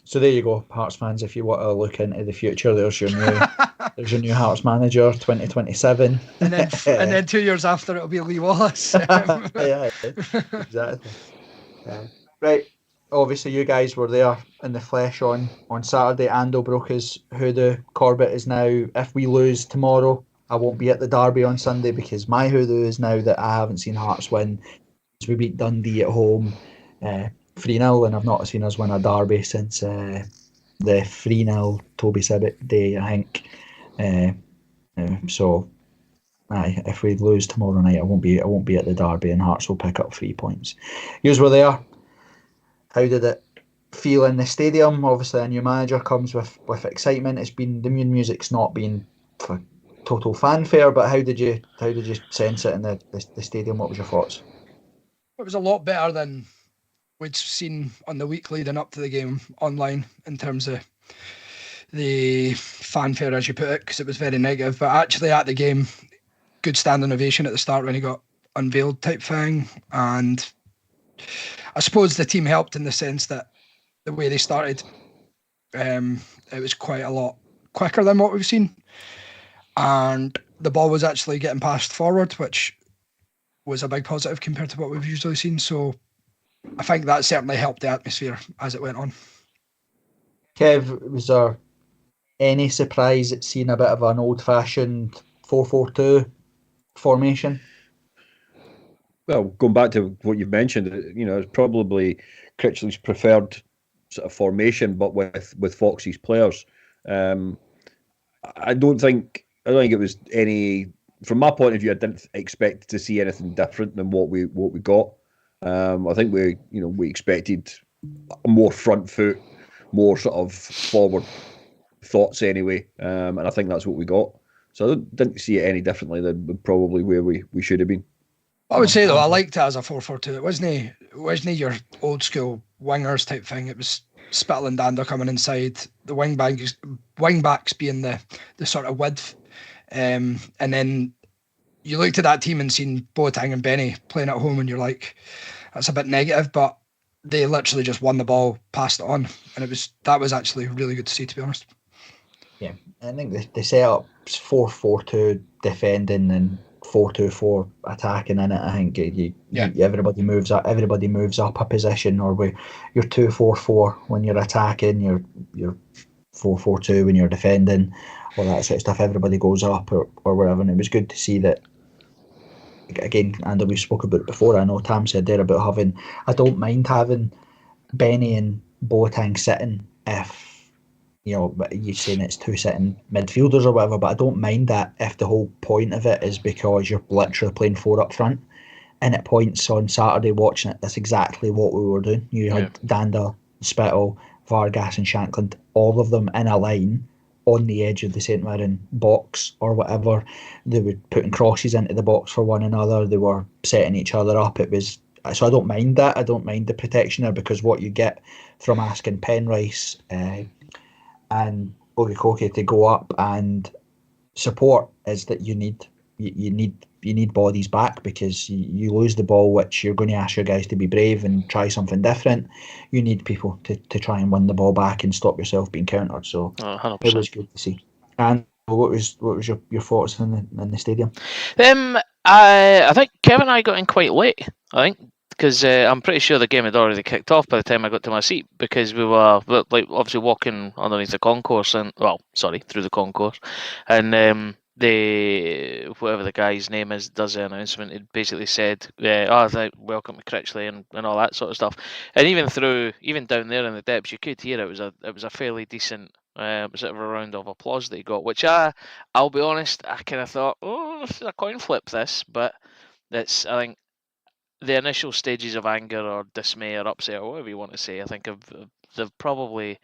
So there you go, Hearts fans. If you want to look into the future, there's your new Hearts manager, 2027. And then 2 years after, it'll be Lee Wallace. Yeah, exactly. Right. Obviously, you guys were there in the flesh on Saturday. Ando broke his hoodoo. Corbett is now, if we lose tomorrow, I won't be at the derby on Sunday because my hoodoo is now that I haven't seen Hearts win. We beat Dundee at home 3-0, and I've not seen us win a derby since the 3-0 Toby Sibbett day, I think. So, if we lose tomorrow night, I won't be at the derby, and Hearts will pick up 3 points. Yous were there. How did it feel in the stadium? Obviously, a new manager comes with excitement. It's been the music's not been for total fanfare, but how did you sense it in the stadium? What was your thoughts? It was a lot better than we'd seen on the week leading up to the game online in terms of the fanfare, as you put it, because it was very negative. But actually at the game, good standing ovation at the start when he got unveiled type thing. And I suppose the team helped in the sense that the way they started, it was quite a lot quicker than what we've seen. And the ball was actually getting passed forward, which was a big positive compared to what we've usually seen. So I think that certainly helped the atmosphere as it went on. Kev, was there any surprise at seeing a bit of an old-fashioned 4-4-2 formation? Well, going back to what you've mentioned, it's probably Critchley's preferred sort of formation, but with Foxy's players. I don't think it was any. From my point of view, I didn't expect to see anything different than what we got. I think we expected a more front foot, more sort of forward thoughts anyway, and I think that's what we got. So I didn't see it any differently than probably where we should have been. I would say though, I liked it as a 4-4-2. It wasn't your old school wingers type thing. It was Spittle and Ando coming inside, the wing backs being the sort of width. And then you looked at that team and seen Boateng and Benny playing at home and you're like, that's a bit negative, but they literally just won the ball, passed it on, and that was actually really good to see, to be honest. Yeah, I think the setup's 4-4-2 defending and 4-2-4 attacking in it. I think everybody moves up a position, or you're 2-4-4 when you're attacking, you're 4-4-2 when you're defending, all that sort of stuff. Everybody goes up or whatever, and it was good to see that. Again, and we spoke about it before. I know Tam said there about having. I don't mind having Benny and Boateng sitting if you're saying it's two sitting midfielders or whatever, but I don't mind that if the whole point of it is because you're literally playing four up front. And at points on Saturday watching it, that's exactly what we were doing. You had Danda, Spittle, Vargas and Shankland, all of them in a line on the edge of the St Mirren box or whatever. They were putting crosses into the box for one another. They were setting each other up. So I don't mind that. I don't mind the protection there, because what you get from asking Penrice and Ogikoke to go up and support is that you need bodies back, because you lose the ball, which you're going to ask your guys to be brave and try something different. You need people to try and win the ball back and stop yourself being countered. So 100%. It was good to see. And what was your thoughts in the stadium? I think Kevin and I got in quite late. I think because I'm pretty sure the game had already kicked off by the time I got to my seat, because we were obviously walking underneath the concourse through the concourse, and whatever the guy's name is does the announcement. It basically said, welcome to Critchley and all that sort of stuff. And even down there in the depths, you could hear it was a fairly decent sort of a round of applause that he got, which I'll be honest, I kind of thought, this is a coin flip, this, but I think the initial stages of anger or dismay or upset or whatever you want to say, I think they've probably,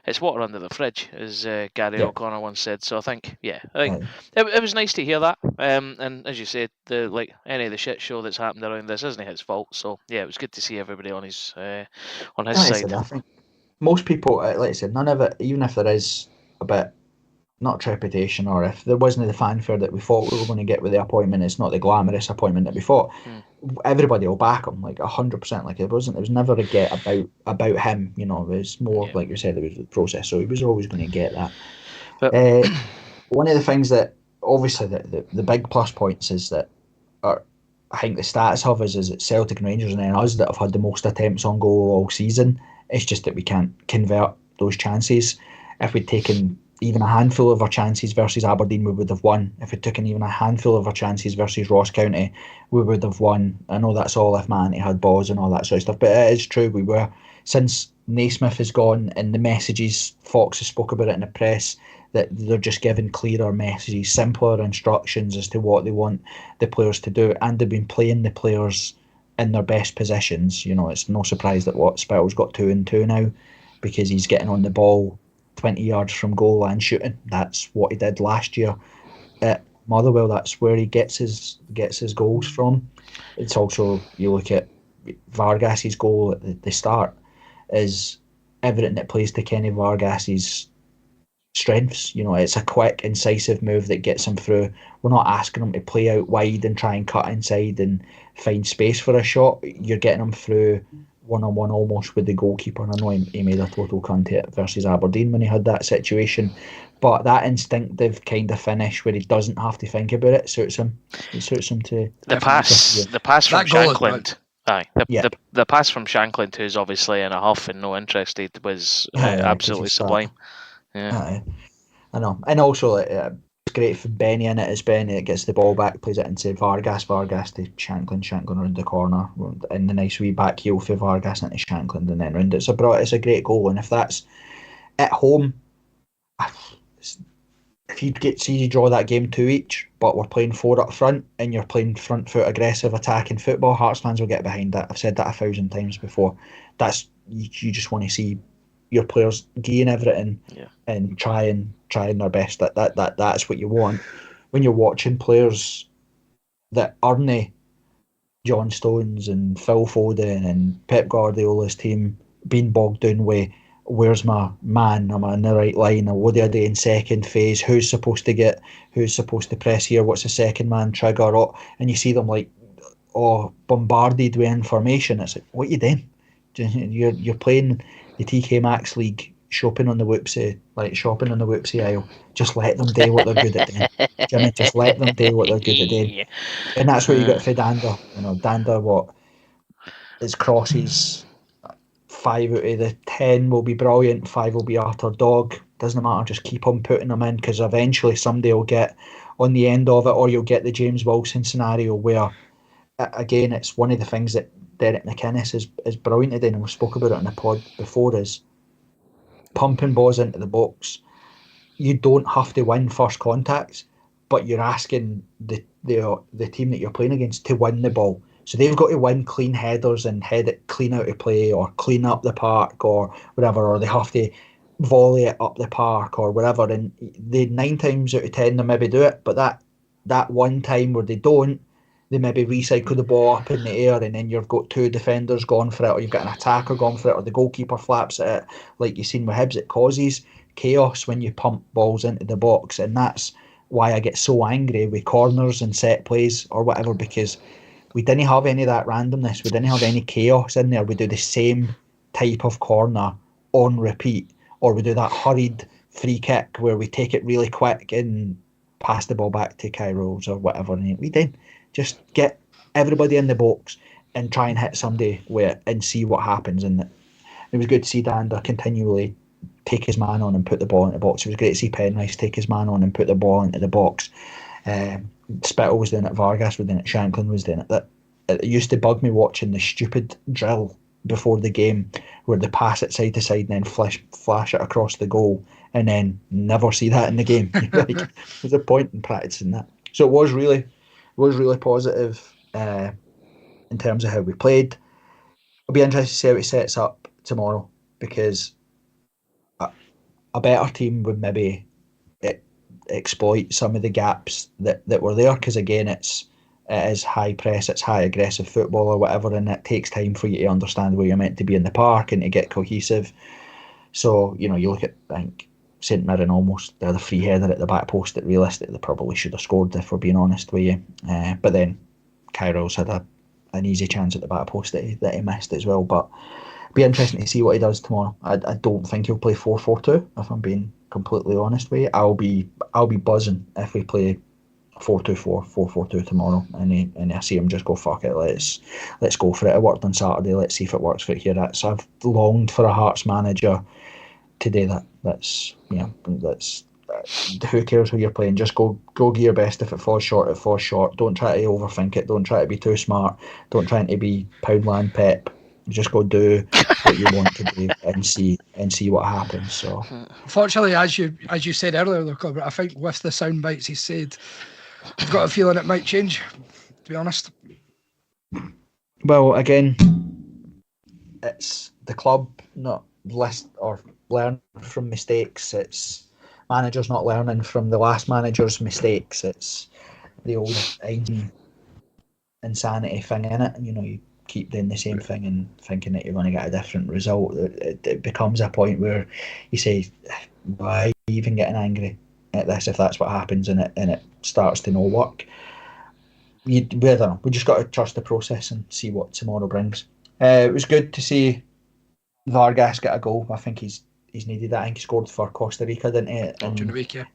it's water under the fridge, as Gary O'Connor once said. So I think it was nice to hear that. And as you said, like any of the shit show that's happened around this isn't his fault. So yeah, it was good to see everybody on his side. I think most people, like I said, none of it, even if there is a bit, not trepidation, or if there wasn't the fanfare that we thought we were going to get with the appointment, it's not the glamorous appointment that we thought. Everybody will back him like 100%. Like it was never a get about him. You know, it was more like you said, it was the process. So he was always going to get that. But one of the things that obviously the big plus points is that I think the stats of us is that Celtic and Rangers and then us that have had the most attempts on goal all season. It's just that we can't convert those chances. If we'd taken even a handful of our chances versus Aberdeen, we would have won. If we'd taken even a handful of our chances versus Ross County, we would have won. I know that's all if Man had balls and all that sort of stuff, but it is true. We were, since Naismith has gone and the messages, Fox has spoke about it in the press, that they're just giving clearer messages, simpler instructions as to what they want the players to do, and they've been playing the players in their best positions. You know, it's no surprise that Spittle's got 2 and 2 now, because he's getting on the ball 20 yards from goal and shooting. That's what he did last year at Motherwell. That's where he gets his goals from. It's also, you look at Vargas's goal at the start, is everything that plays to Kenny Vargas's strengths. You know, it's a quick, incisive move that gets him through. We're not asking him to play out wide and try and cut inside and find space for a shot. You're getting him through one-on-one almost with the goalkeeper. And I know he made a total cunt at versus Aberdeen when he had that situation, but that instinctive kind of finish where he doesn't have to think about it suits him. It suits him to the pass from Shankland. The pass from Shankland, who's obviously in a huff and no interested, was absolutely sublime. I know, and also it's great for Benny in it, as Benny that gets the ball back, plays it into Vargas to Shankland around the corner, and the nice wee back heel for Vargas into Shankland and then round it. It's a great goal, and if that's at home, if you draw that game 2 each, but we're playing 4 up front and you're playing front foot aggressive attacking football, Hearts fans will get behind that. I've said that 1,000 times before. That's you just want to see your players gain everything and trying their best. That's what you want when you're watching players that aren't John Stones and Phil Foden and Pep Guardiola's team being bogged down with where's my man, am I in the right line, or what do I do in second phase, who's supposed to press here, what's the second man trigger, and you see them like bombarded with information. It's like, what are you doing? You're playing the TK Maxx League, shopping on the Whoopsie aisle. Just let them do what they're good at doing. Jimmy, just let them do what they're good at doing. And that's what you got for Dander. You know, Dander, his crosses, 5 out of the 10 will be brilliant, 5 will be utter dog. Doesn't matter, just keep on putting them in, because eventually somebody will get on the end of it, or you'll get the James Wilson scenario where, again, it's one of the things that Derek McInnes is brilliant at doing, and we spoke about it in the pod before, is pumping balls into the box. You don't have to win first contacts, but you're asking the team that you're playing against to win the ball. So they've got to win clean headers and head it clean out of play, or clean up the park, or whatever, or they have to volley it up the park or whatever. And they 9 times out of 10 they maybe do it, but that one time where they don't, they maybe recycle the ball up in the air, and then you've got 2 defenders going for it, or you've got an attacker going for it, or the goalkeeper flaps at it, like you've seen with Hibs. It causes chaos when you pump balls into the box, and that's why I get so angry with corners and set plays or whatever, because we didn't have any of that randomness. We didn't have any chaos in there. We do the same type of corner on repeat, or we do that hurried free kick where we take it really quick and pass the ball back to Kairos or whatever. And we did just get everybody in the box and try and hit somebody with it and see what happens. And it was good to see Dander continually take his man on and put the ball into the box. It was great to see Penrice take his man on and put the ball into the box. Spittle was doing it, Vargas was doing it, Shankland was doing it. It used to bug me watching the stupid drill before the game where they pass it side to side and then flash it across the goal, and then never see that in the game. Like, there's a point in practicing that. So it was really positive. in terms of how we played. It'll be interesting to see how it sets up tomorrow, because a better team would maybe exploit some of the gaps that were there, because again it is high press, it's high aggressive football or whatever, and it takes time for you to understand where you're meant to be in the park and to get cohesive. So, you look at, I think, St Mirren almost, they're the free header at the back post that realistically they probably should have scored, if we're being honest with you. But then Kyrill's had an easy chance at the back post that he missed as well. But it'll be interesting to see what he does tomorrow. I don't think he'll play 4-4-2, if I'm being completely honest with you. I'll be buzzing if we play 4-2-4, 4-4-2 tomorrow, and I see him just go, fuck it, let's go for it. It worked on Saturday, let's see if it works for it here. I've longed for a Hearts manager today. That's who cares who you're playing, just go give your best. If it falls short, it falls short. Don't try to overthink it, don't try to be too smart, don't try to be Poundland Pep. Just go do what you want to do and see what happens. So, unfortunately, as you said earlier, Corbett, I think with the sound bites he said, I've got a feeling it might change, to be honest. Well, again, it's the club not list or learn from mistakes. It's managers not learning from the last manager's mistakes. It's the old insanity thing in it. You keep doing the same thing and thinking that you're going to get a different result. It becomes a point where you say, why are you even getting angry at this if that's what happens, and it starts to not work. We just got to trust the process and see what tomorrow brings. It was good to see Vargas get a goal. I think he's needed that. I think he scored for Costa Rica, didn't he,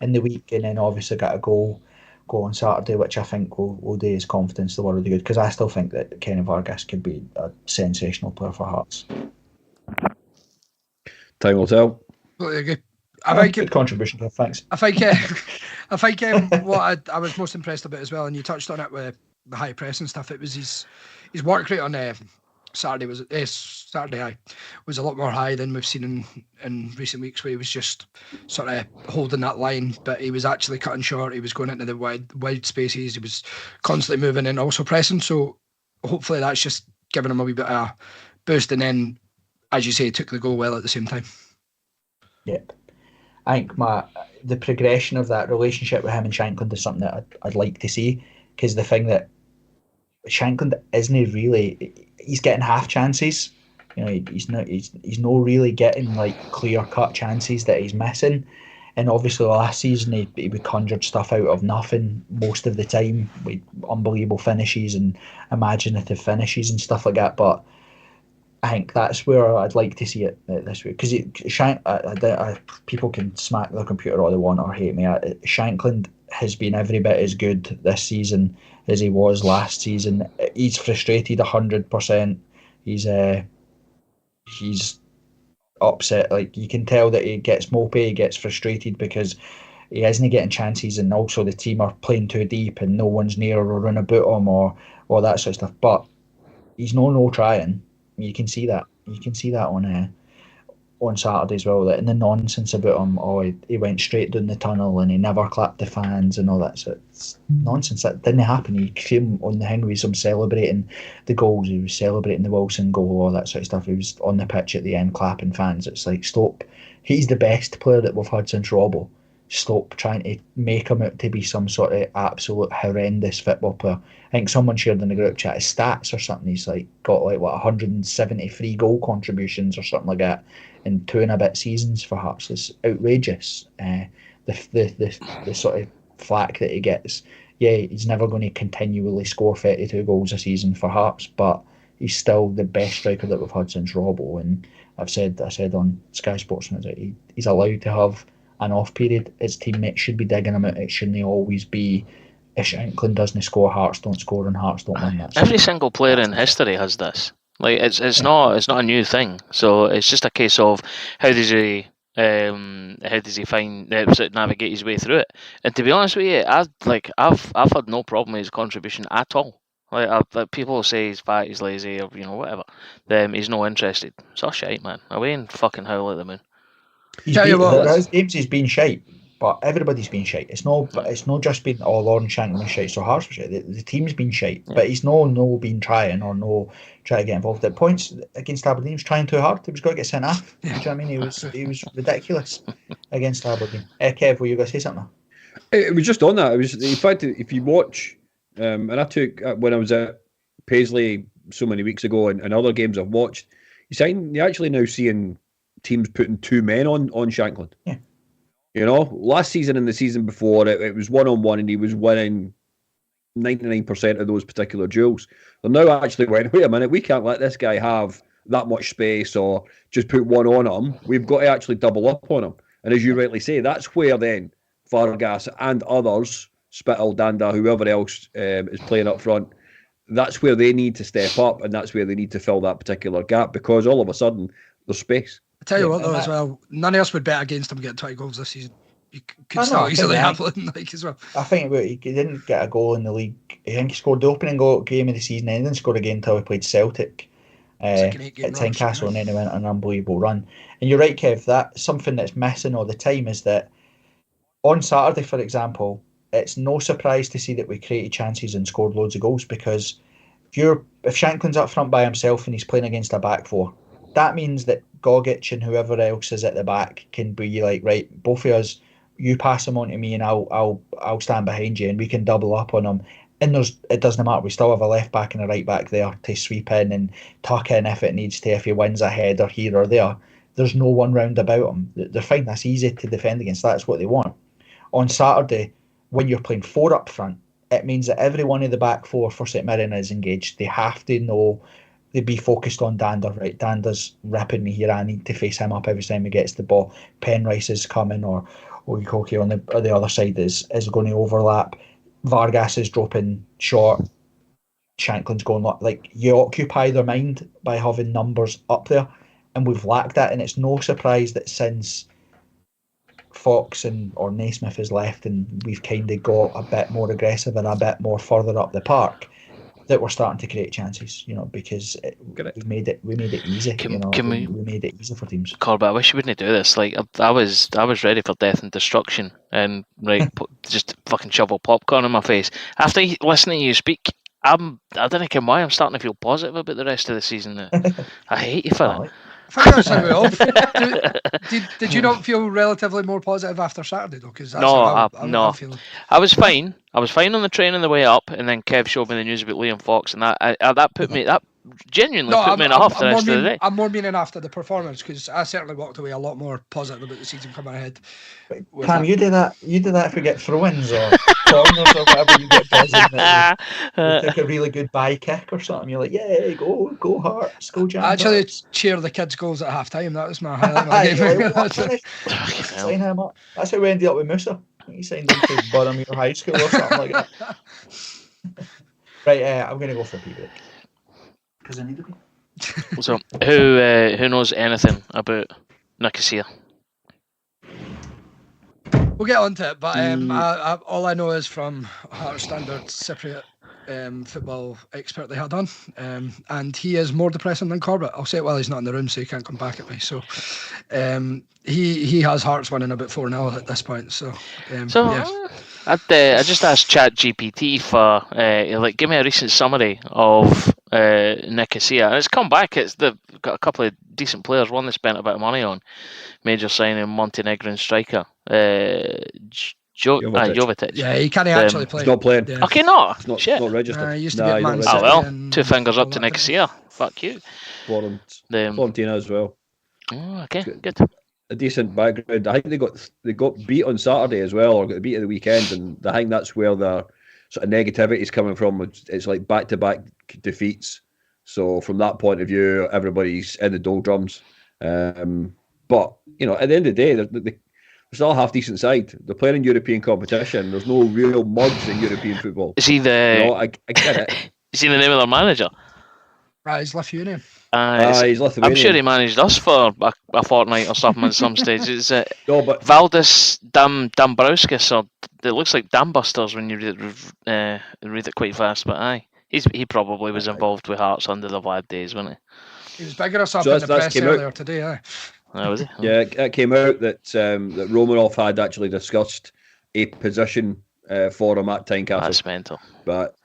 in the week, and then obviously got a goal on Saturday, which I think will do his confidence the world of good, because I still think that Kenny Vargas could be a sensational player for Hearts. Time will tell. I think good contribution. Thanks. I think what I was most impressed about as well, and you touched on it with the high press and stuff. It was his work rate on Saturday was a lot more high than we've seen in recent weeks, where he was just sort of holding that line, but he was actually cutting short. He was going into the wide spaces. He was constantly moving and also pressing. So hopefully that's just giving him a wee bit of a boost. And then, as you say, he took the goal well at the same time. Yep. I think the progression of that relationship with him and Shankland is something that I'd like to see, because the thing that Shankland isn't really, he's getting half chances. He's not really getting like clear cut chances that he's missing. And obviously last season he conjured stuff out of nothing most of the time, with unbelievable finishes and imaginative finishes and stuff like that. But I think that's where I'd like to see it this week, because people can smack their computer all they want or hate me. Shankland has been every bit as good this season as he was last season. He's frustrated 100%. He's upset. Like, you can tell that he gets mopey, he gets frustrated because he isn't getting chances, and also the team are playing too deep and no one's near or run about him or that sort of stuff. But he's no trying. You can see that. You can see that on Saturday as well. And the nonsense about him. He went straight down the tunnel and he never clapped the fans and all that. So it's nonsense. That didn't happen. He came on the thing with him celebrating the goals. He was celebrating the Wilson goal, all that sort of stuff. He was on the pitch at the end clapping fans. It's like, stop. He's the best player that we've had since Robbo. Stop trying to make him out to be some sort of absolute horrendous football player. I think someone shared in the group chat his stats or something. He's got 173 goal contributions or something like that in 2 and a bit seasons for Hearts. It's outrageous. The sort of flack that he gets. Yeah, he's never going to continually score 32 goals a season for Hearts, but he's still the best striker that we've had since Robbo. And I said on Sky Sports, he's allowed to have an off period. His teammates should be digging him out. It shouldn't always be, if Shankland doesn't score, Hearts don't score, and Hearts don't win. Every single player in history has this. Like, it's not a new thing. So it's just a case of how does he navigate his way through it. And to be honest with you, I've had no problem with his contribution at all. Like, people say he's fat, he's lazy, or whatever. He's no interested. It's all shite, man. Away and fucking howl at the moon. His games he's been shite, but everybody's been shite. It's not just been Lauren Shanklin was shite, so Hearts was shite. The team's been shite, but he's no been trying try to get involved. At points against Aberdeen, he was trying too hard. He was going to get sent off. Do you know what I mean? He was ridiculous against Aberdeen. Kev, were you going to say something? It was just on that. It was, in fact, if you watch, and I took when I was at Paisley so many weeks ago, and other games I've watched, you're actually now seeing teams putting 2 men on Shanklin. Yeah. You know, last season and the season before, it was 1-on-1, and he was winning 99% of those particular duels. They're now actually went, wait a minute, we can't let this guy have that much space or just put one on him. We've got to actually double up on him. And as you rightly say, that's where then Vargas and others, Spittle, Danda, whoever else is playing up front, that's where they need to step up, and that's where they need to fill that particular gap, because all of a sudden there's space. I tell you what, though, as well, none of us would bet against him getting 20 goals this season. You could still easily happen, as well. I think he didn't get a goal in the league. I think he scored the opening game of the season, and he didn't score again until we played Celtic at Tynecastle, and then he went on an unbelievable run. And you're right, Kev, that's something that's missing all the time, is that on Saturday, for example, it's no surprise to see that we created chances and scored loads of goals, because if Shanklin's up front by himself and he's playing against a back four, that means that Gogic and whoever else is at the back can be like, right, both of us, you pass him on to me and I'll stand behind you, and we can double up on him. And it doesn't matter, we still have a left back and a right back there to sweep in and tuck in if it needs to, if he wins a header here or there. There's no one round about him. They're fine, that's easy to defend against, that's what they want. On Saturday, when you're playing 4 up front, it means that every one of the back 4 for St Mirren is engaged. They have to know, they be focused on Danda, right? Danda's ripping me here, I need to face him up every time he gets the ball. Penrice is coming, or Oikoki on the other side is going to overlap. Vargas is dropping short. Shanklin's going like, you occupy their mind by having numbers up there, and we've lacked that. And it's no surprise that since Fox or Naismith has left, and we've kind of got a bit more aggressive and a bit more further up the park, that we're starting to create chances, because we made it easy. We made it easy for teams. Corbett, I wish you wouldn't do this. Like I was ready for death and destruction, and just fucking shovel popcorn in my face after listening to you speak. I don't know why I'm starting to feel positive about the rest of the season. I hate you for it. I think that's how we all feel. Did you not feel relatively more positive after Saturday, though? Because no. I was fine. I was fine on the train on the way up, and then Kev showed me the news about Liam Fox, and that put me genuinely put me in a huff the rest of the day. I'm more meaning after the performance, because I certainly walked away a lot more positive about the season coming ahead. Cam, you do that if we get throw-ins or corners or whatever, you get positive. You take a really good bye kick or something, you're like, yeah, go Hearts, go Jam. I actually cheer the kids' goals at half time. That was my highlight. Sign him up. That's how we ended up with Musa. He signed him to Boroughmuir High School or something like that. Right, I'm going to go for a pee break, because I need to be. So, who knows anything about Nicosia? We'll get on to it, but all I know is from Hearts Standard Cypriot football expert they had on, and he is more depressing than Corbett. I'll say it while he's not in the room, so he can't come back at me. So he has Hearts winning about 4-0 at this point. So yeah. I just asked ChatGPT for give me a recent summary of Nicosia, and it's come back. They've got a couple of decent players. One they spent a bit of money on, major signing Montenegrin striker Jovetic. Yeah, he can't actually play. He's not playing. Yeah. Okay, no. He's not registered. He used to be at Man City. Oh well, 2 fingers up to Nicosia. Fuck you. Florentina as well. Oh, okay, good. A decent background. I think they got beat on Saturday as well, or got beat at the weekend, and I think that's where the sort of negativity is coming from. It's like back-to-back defeats. So from that point of view, everybody's in the doldrums. But at the end of the day, they're still a half-decent side. They're playing in European competition. There's no real mugs in European football. Is he I get it. Is he the name of their manager? Right, he's Lithuanian. He's Lithuanian. I'm sure he managed us for a fortnight or something at some stage. It's Valdis Dambrauskis, or it looks like Dambusters when you read it quite fast. But aye, he probably was involved with Hearts under the Vlad days, wasn't he? He was bigger or something in the press earlier today. Aye. Oh, was he? Yeah, it came out that that Romanov had actually discussed a position for him at Tynecastle. That's mental. But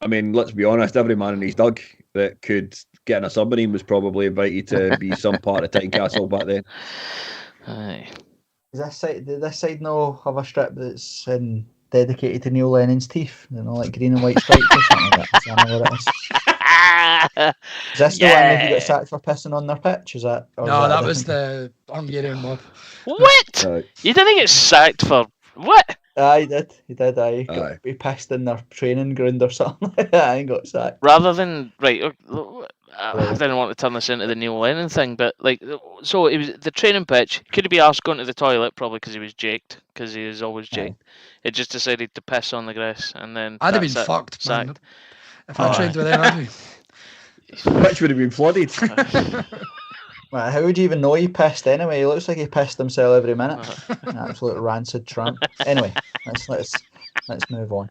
I mean, let's be honest, every man in his dug that could get in a submarine was probably invited to be some part of Tynecastle back then. Aye. Did this side know have a strip that's dedicated to Neil Lennon's teeth? You know, like green and white stripes or something like that. Is that what it is? Is this the one that he got sacked for pissing on their pitch? Is that? No, that was the Hungarian mob. What? You didn't get sacked for what? He did. He pissed in their training ground or something like that and got sacked. Rather than I didn't want to turn this into the Neil Lennon thing, but so it was the training pitch. Could he be asked going to the toilet? Probably because he was jaked, because he was always jaked. It just decided to piss on the grass, and then I'd have been fucked, sacked. man. If I trained with them, I'd be. The pitch would have been flooded. Well, how would you even know he pissed anyway? He looks like he pissed himself every minute. An absolute rancid tramp. Anyway, let's move on.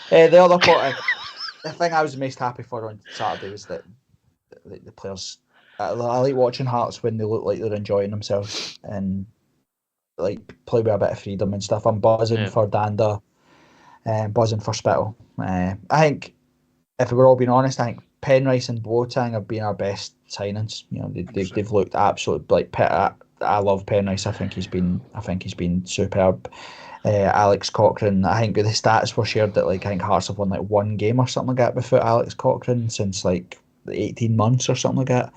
The other part, the thing I was most happy for on Saturday was that the players. I like watching Hearts when they look like they're enjoying themselves and like play with a bit of freedom and stuff. I'm buzzing for Danda, buzzing for Spittle. I think, if we're all being honest, I think Penrice and Boateng have been our best signings. You know, they've looked absolutely like. I love Penrice. I think he's been superb. Alex Cochrane. I think the stats were shared that I think Hearts have won one game or something like that without Alex Cochrane since 18 months or something like that.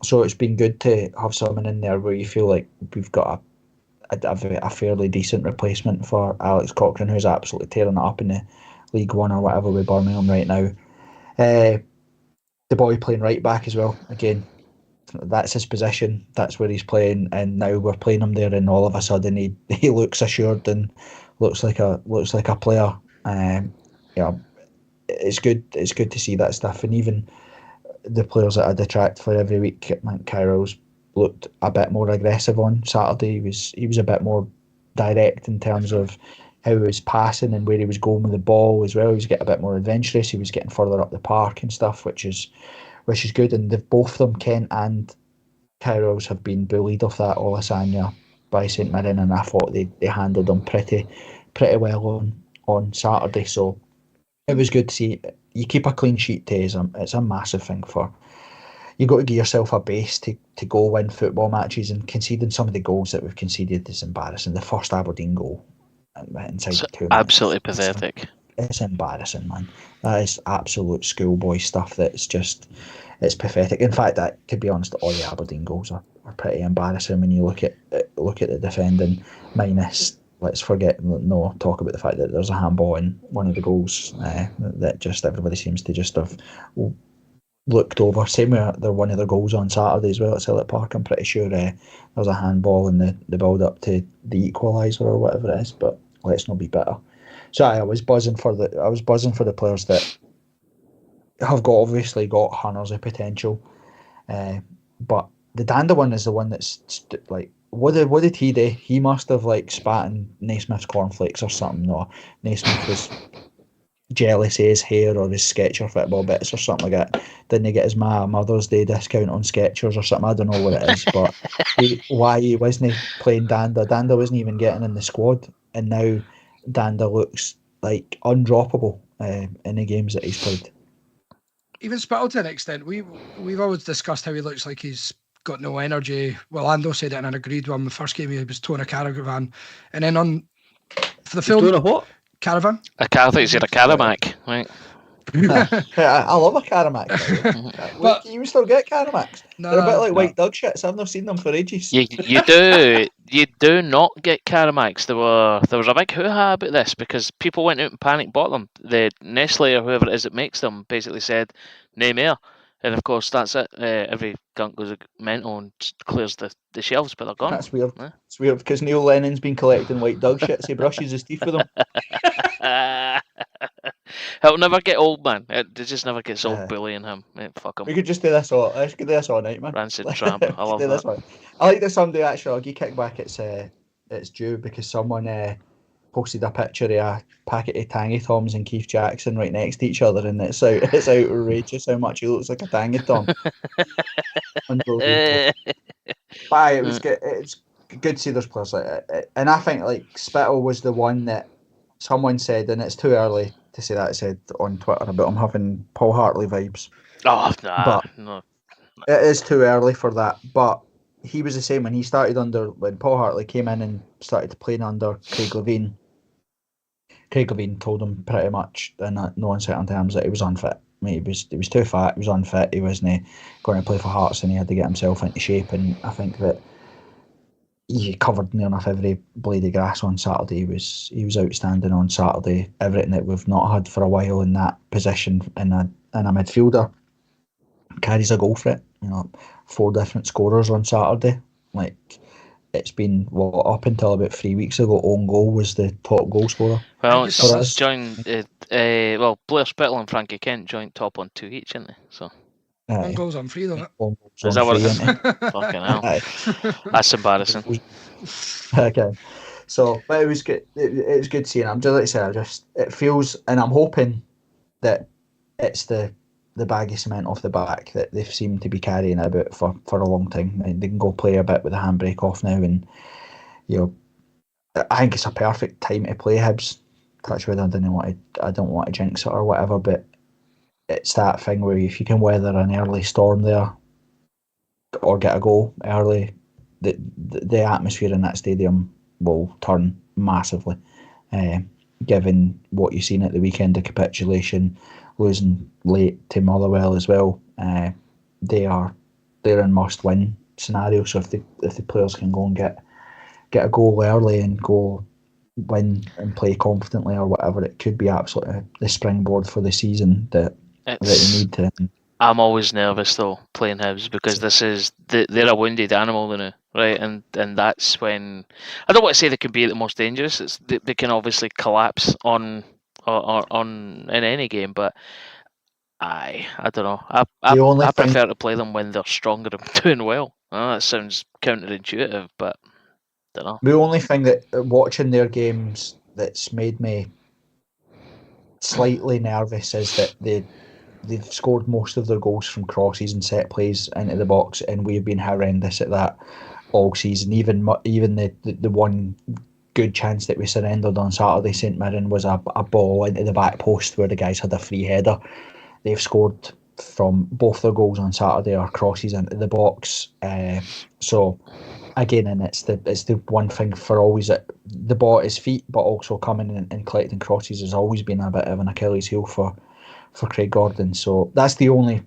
So it's been good to have someone in there where you feel like we've got a fairly decent replacement for Alex Cochrane, who's absolutely tearing it up in the League One or whatever with Birmingham right now. The boy playing right back as well. Again, that's his position. That's where he's playing, and now we're playing him there, and all of a sudden he looks assured and looks like a player. It's good. It's good to see that stuff, and even the players that I detract for every week. Kairos looked a bit more aggressive on Saturday. He was a bit more direct in terms of how he was passing and where he was going with the ball as well. He was getting a bit more adventurous. He was getting further up the park and stuff, which is good. And both of them, Kent and Kairos, have been bullied off that Olasanya by St Mirren, and I thought they handled them pretty well on Saturday. So it was good to see. You keep a clean sheet, it's a massive thing for. You got to give yourself a base to go win football matches, and conceding some of the goals that we've conceded is embarrassing. The first Aberdeen goal inside the 2 minutes, absolutely pathetic. It's embarrassing, man. That is absolute schoolboy stuff. It's pathetic. In fact, to be honest, all the Aberdeen goals are pretty embarrassing when you look at the defending. Minus, let's talk about the fact that there's a handball in one of the goals that just everybody seems to just have looked over. Same with one of their goals on Saturday as well at Celtic Park. I'm pretty sure there was a handball in the build up to the equaliser or whatever it is. But let's not be bitter. So I was buzzing for the players that have obviously got hundreds of potential, but the Danda one is the one that's what did he do? He must have spat in Naismith's cornflakes or something. No, Naismith was jealous of his hair or his Skechers football bits or something like that. Didn't he get his Mother's Day discount on Skechers or something? I don't know what it is, but why he wasn't playing Danda? Danda wasn't even getting in the squad, and now Danda looks like undroppable in the games that he's played. Even Spittle to an extent. We've always discussed how he looks like he's got no energy. Well, Ando said it and I agreed with him. The first game he was towing a caravan, and then for the film, doing a what? Caravan. I thought you said a Caramac, right? I love a Caramac. But you still get Caramacs. They're a bit like white dog shits. I've not seen them for ages. You do not get Caramacs. There was a big hoo-ha about this because people went out and panic bought them. The Nestle or whoever it is that makes them basically said, "No more." And of course, that's it. Every gunk goes mental and clears the shelves, but they're gone. That's weird. It's weird because Neil Lennon's been collecting white dog shits. He brushes his teeth with them. It'll never get old, man. It just never gets old bullying him. Fuck him. We could just do this all. Let's do this all night, man. Rancid tramp. I love that. I like that somebody actually. I'll give kickback. It's due because someone posted a picture of a packet of Tangy Toms and Keith Jackson right next to each other, and it's outrageous how much he looks like a Tangy Tom. Unbelievable. But it was good. It's good to see those players and I think like Spittle was the one that someone said, and it's too early to say that. It said on Twitter, but I'm having Paul Hartley vibes. Oh, nah, but no. It is too early for that. But he was the same when he started when Paul Hartley came in and started playing under Craig Levein. Craig Levein told him pretty much in no uncertain terms that he was unfit. I mean, he was too fat, he was unfit, he wasn't going to play for Hearts, and he had to get himself into shape. And I think that he covered near enough every blade of grass on Saturday. He was outstanding on Saturday. Everything that we've not had for a while in that position in a midfielder carries a goal for it. 4 different scorers on Saturday. Like, it's been up until about 3 weeks ago, own goal was the top goal scorer. Well, it's joined. Blair Spittle and Frankie Kent joint top on 2 each, isn't they? So. One goal's on free, though. Is that what it is? Fucking hell. That's embarrassing. Okay. So, but it was good. It was good seeing him. Just like I said, it feels, and I'm hoping that it's the bag of cement off the back that they've seemed to be carrying about for a long time. They can go play a bit with the handbrake off now, and I think it's a perfect time to play Hibs. Touch wood, I don't want to jinx it or whatever, but it's that thing where if you can weather an early storm there or get a goal early, the atmosphere in that stadium will turn massively. Given what you've seen at the weekend of capitulation, losing late to Motherwell as well, they're in must-win scenario. So if the players can go and get a goal early and go win and play confidently or whatever, it could be absolutely the springboard for the season that you need to. I'm always nervous though playing Hibs because they're a wounded animal, right? And that's when I don't want to say they can be at the most dangerous. They can obviously collapse on in any game, but I don't know. I prefer to play them when they're stronger and doing well. That sounds counterintuitive, but I don't know. The only thing that watching their games that's made me slightly nervous is that they've scored most of their goals from crosses and set plays into the box, and we've been horrendous at that all season. Even the one good chance that we surrendered on Saturday, St Mirren, was a ball into the back post where the guys had a free header. They've scored from both their goals on Saturday or crosses into the box. So again, and it's the one thing for always that the ball at his feet, but also coming and collecting crosses has always been a bit of an Achilles heel for Craig Gordon. So that's the only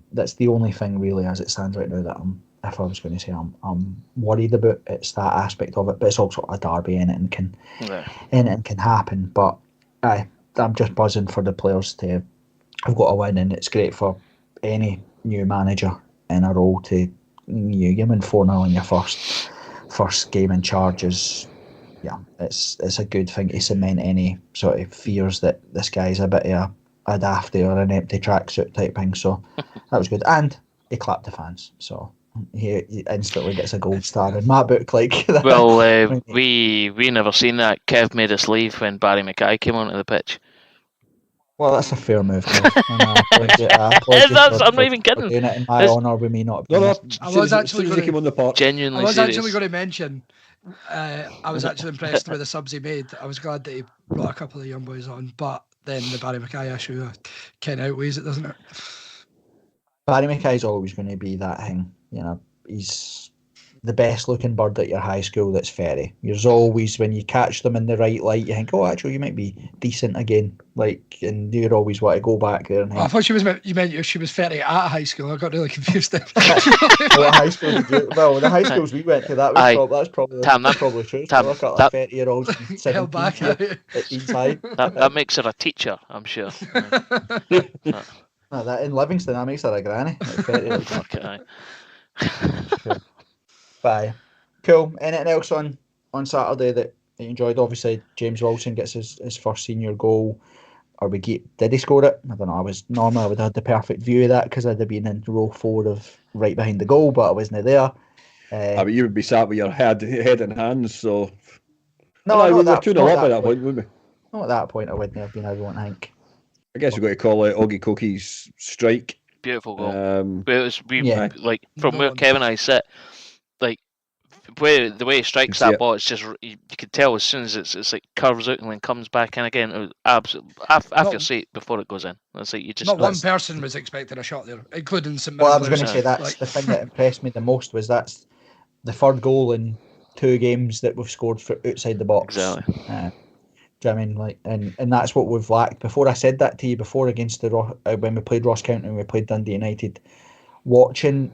thing really as it stands right now that if I was going to say I'm worried about, it's that aspect of it. But it's also a derby, and anything can happen. But I'm just buzzing for the players to have got a win, and it's great for any new manager in a role to you win 4-0 in your first game in charge is, it's a good thing to cement any sort of fears that this guy's a bit of a dafty or an empty tracksuit type thing. So that was good, and he clapped the fans, so he instantly gets a gold star in my book. Like that. Well, we never seen that. Kev made us leave when Barry Mackay came onto the pitch. Well, that's a fair move. I'm not even kidding. Doing it in my honour with me not. I was actually genuinely going to mention. I was actually impressed with the subs he made. I was glad that he brought a couple of young boys on, but then the Barry Mackay issue kind of outweighs it, doesn't it? Barry Mackay's always going to be that thing. He's the best looking bird at your high school that's fairy. There's always, when you catch them in the right light, you think, oh, actually, you might be decent again. And you'd always want to go back there. I thought you meant she was fairy at high school. I got really confused there. The high schools we went to, that's probably true. Tam, look at a 30-year-old held back at inside. That makes her a teacher, I'm sure. That in Livingston, that makes her a granny. Okay. Bye. Cool. Anything else on Saturday that you enjoyed? Obviously, James Wilson gets his first senior goal. Did he score it? I don't know. I would have had the perfect view of that because I'd have been in row 4 of right behind the goal, but I wasn't there. But you would be sat with your head in hands. So no, we were 2-0 up at that point, wouldn't we? Not at that point. I wouldn't have been. I don't think. I guess you've got to call it Oggy Cookie's strike. Beautiful goal. It was from where Kevin and I sit. Like, the way he strikes that ball, it's just you can tell as soon as it's like curves out and then comes back in again. It was absolutely off your seat before it goes in. It's like you just not one person was expecting a shot there, including some. Well, I was going to say that's the thing that impressed me the most was that's the third goal in 2 games that we've scored for outside the box. Exactly. Do you know what I mean? Like, and that's what we've lacked. Before I said that to you before against when we played Ross County and we played Dundee United, watching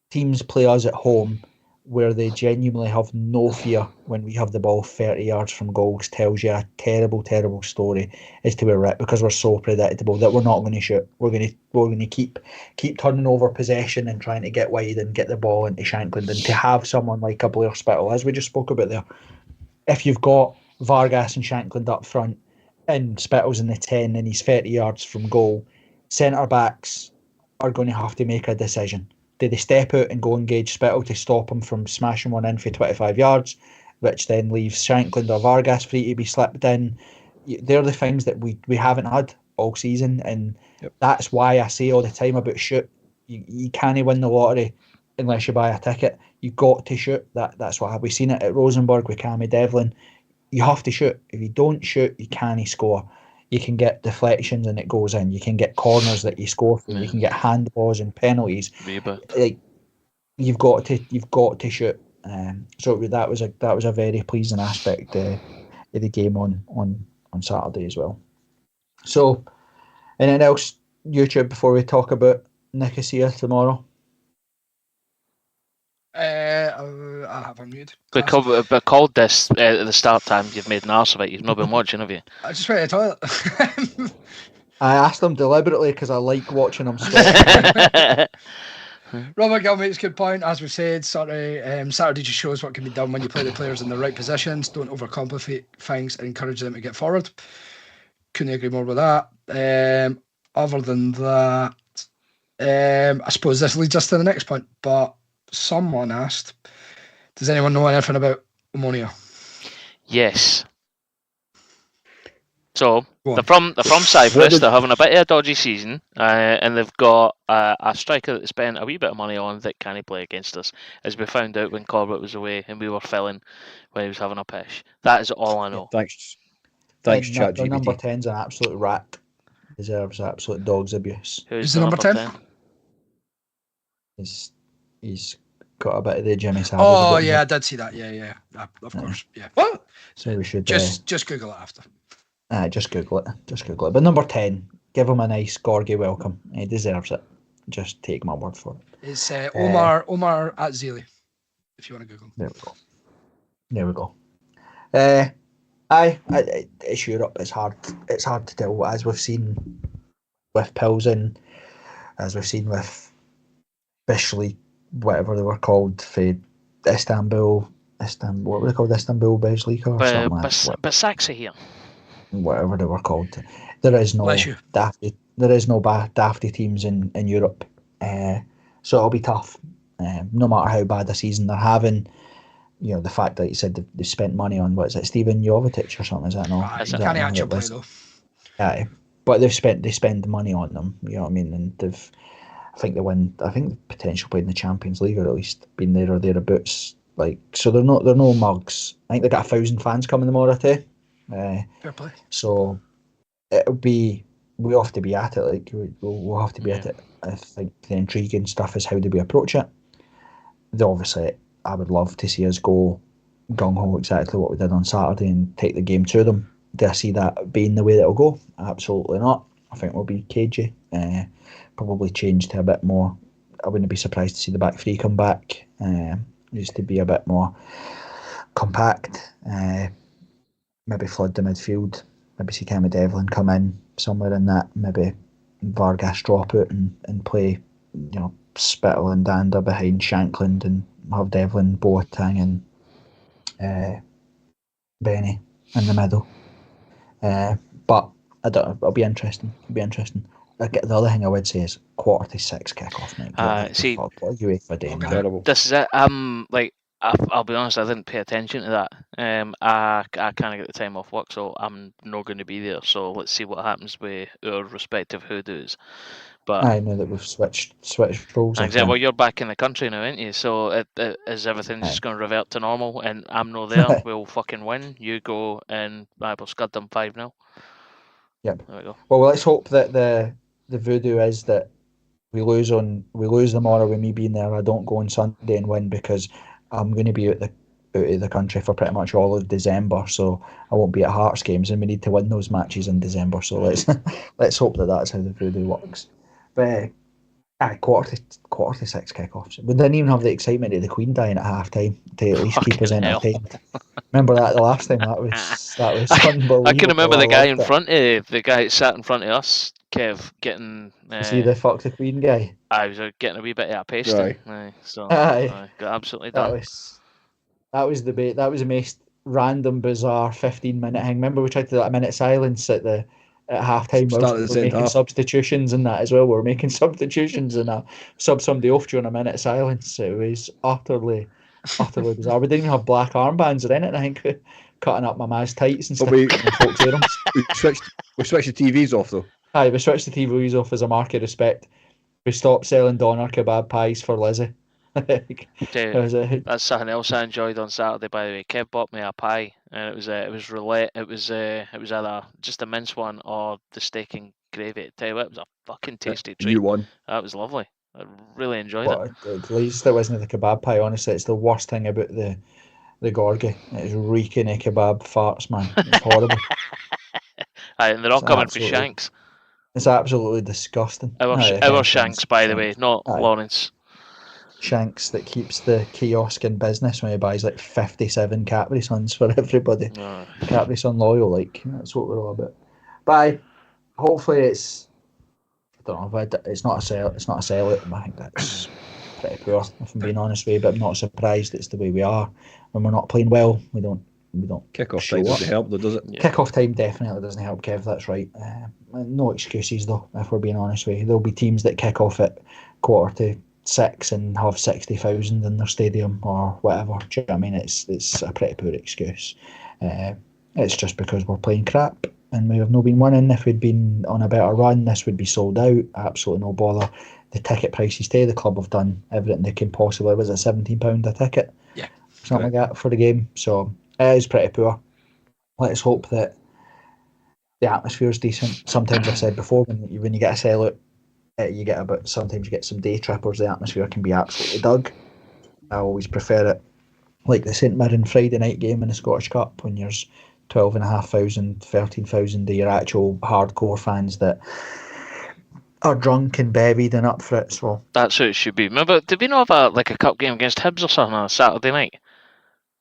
teams play us at home where they genuinely have no fear when we have the ball 30 yards from goals tells you a terrible, terrible story as to where we're at, because we're so predictable that we're not going to shoot. We're going to keep turning over possession and trying to get wide and get the ball into Shankland. And to have someone like a Blair Spittle, as we just spoke about there, if you've got Vargas and Shankland up front and Spittle's in the 10 and he's 30 yards from goal, centre backs are going to have to make a decision. Do they step out and go engage Spittle to stop him from smashing one in for 25 yards, which then leaves Shankland or Vargas free to be slipped in? They're the things that we haven't had all season, and that's why I say all the time about shoot. You can't win the lottery unless you buy a ticket. You've got to shoot. That's why we've seen it at Rosenborg with Cammy Devlin. You have to shoot. If you don't shoot, you can't score. You can get deflections and it goes in. You can get corners that you score from. You can get handballs and penalties. Like you've got to shoot. So that was a very pleasing aspect of the game on Saturday as well. So, anything else, YouTube, before we talk about Nicosia tomorrow? I have a mood. But called this at the start time. You've made an arse of it. You've not been watching, have you? I just went to the toilet. I asked them deliberately because I like watching them sweat. Robert Gill makes a good point. As we've said, Saturday just shows what can be done when you play the players in the right positions. Don't overcomplicate things and encourage them to get forward. Couldn't agree more with that. Other than that, I suppose this leads us to the next point. But someone asked, does anyone know anything about Omonia? Yes. So they're from Cyprus. They're having a bit of a dodgy season, and they've got a striker that they spent a wee bit of money on that can't play against us, as we found out when Corbett was away and we were filling when he was having a pish. That is all I know. Thanks, ChatGPT. The number 10's an absolute rat. Deserves absolute dog's abuse. Who's the number 10? He's got a bit of the Jimmy Savage. Oh yeah, I did see that. Yeah, of course. Yeah. What? So we should just Google it after. Just Google it. But number 10, give him a nice Gorgie welcome. He deserves it. Just take my word for it. It's Omar at Zili, if you want to Google. There we go. It's Europe. It's hard to tell, as we've seen with Pilsen, as we've seen with Bishli, whatever they were called, for Istanbul. What were they called? Istanbul Bezlik or something like that. Basaksehir here. Whatever they were called. There is no dafty teams in Europe, so it'll be tough. No matter how bad a season they're having, the fact that you said they spent money on Steven Jovetic or something, is that no? Can't actually play though. Yeah, but they spend money on them. You know what I mean? And I think the potential played in the Champions League, or at least been there or thereabouts. Like, so they're no mugs. I think they got 1,000 fans coming tomorrow too. Fair play. So we have to be at it. Like we'll have to be at it. I think the intriguing stuff is how do we approach it. Obviously, I would love to see us go gung ho exactly what we did on Saturday and take the game to them. Do I see that being the way that it'll go? Absolutely not. I think we'll be cagey. Probably change to a bit more. I wouldn't be surprised to see the back three come back. Just to be a bit more compact. Maybe flood the midfield. Maybe see Cammy Devlin come in somewhere in that. Maybe Vargas drop out and play, Spittle and Ando behind Shankland and have Devlin, Boateng and Benny in the middle. But I don't. It'll be interesting. The other thing I would say is 5:45 kick-off night. See, incredible. This is it. I'll be honest, I didn't pay attention to that. I can't get the time off work, so I'm not going to be there. So let's see what happens with our respective hoodoos But I know that we've switched roles. exactly. Well, you're back in the country now, aren't you? So is everything just going to revert to normal? And I'm not there. We'll fucking win. You go and I will scud them 5-0. Yep. There we go. Well, let's hope that the voodoo is that we lose tomorrow with me being there. I don't go on Sunday and win because I'm going to be out of the country for pretty much all of December, so I won't be at Hearts games, and we need to win those matches in December. So let's hope that that's how the voodoo works. But quarter to 6 kickoffs. We didn't even have the excitement of the Queen dying at half time to at least keep us entertained. Remember that the last time? That was unbelievable. I can remember the guy the guy that sat in front of us, Kev, getting. See the fuck the Queen guy? I was getting a wee bit of a pasting. So got absolutely done. That was debate. That was the most random, bizarre 15-minute thing. Remember we tried to do a minute silence at half time. We're making substitutions and that as well. We're making substitutions and sub somebody off during a minute silence. It was utterly bizarre. We didn't even have black armbands or anything. I think cutting up my ma's tights and stuff. We switched the TVs off though. Aye, we switched the TVs off as a mark of respect. We stopped selling doner kebab pies for Lizzie. That's something else I enjoyed on Saturday, by the way. Kev bought me a pie, and it was roulette. It was either just a mince one or the steak and gravy. Tell you what, it was a fucking tasty treat. You won. That was lovely. I really enjoyed it. At least it wasn't the kebab pie. Honestly, it's the worst thing about the gorgie. It's reeking of kebab farts, man. It's horrible. Aye, and they're all coming for Shanks. It's absolutely disgusting. Our Shanks, by the way, not Lawrence. Shanks that keeps the kiosk in business when he buys like 57 Capri Suns for everybody. Capri Sun loyal, that's what we're all about. But hopefully it's not a sellout. I think that's pretty poor, if I'm being honest with you. But I'm not surprised it's the way we are. When we're not playing well, we don't. Kick-off time doesn't help though, does it? Yeah. Kick-off time definitely doesn't help, Kev. That's right. No excuses though, if we're being honest with you. There'll be teams that kick off at 5:45 and have 60,000 in their stadium or whatever. Do you know what I mean? It's a pretty poor excuse. It's just because we're playing crap and we have not been winning. If we'd been on a better run, this would be sold out. Absolutely no bother. The ticket prices today, the club have done everything they can possibly. Was it £17 a ticket? Yeah. Something like that for the game. So it is pretty poor. Let's hope that the atmosphere is decent. Sometimes I've said before, when you get a sellout, sometimes you get some day trippers. The atmosphere can be absolutely dug. I always prefer it like the St Mirren Friday night game in the Scottish Cup when there's 12,500, 13,000 of your actual hardcore fans that are drunk and bevied and up for it. So that's how it should be. Remember, did we not have a cup game against Hibs or something on a Saturday night?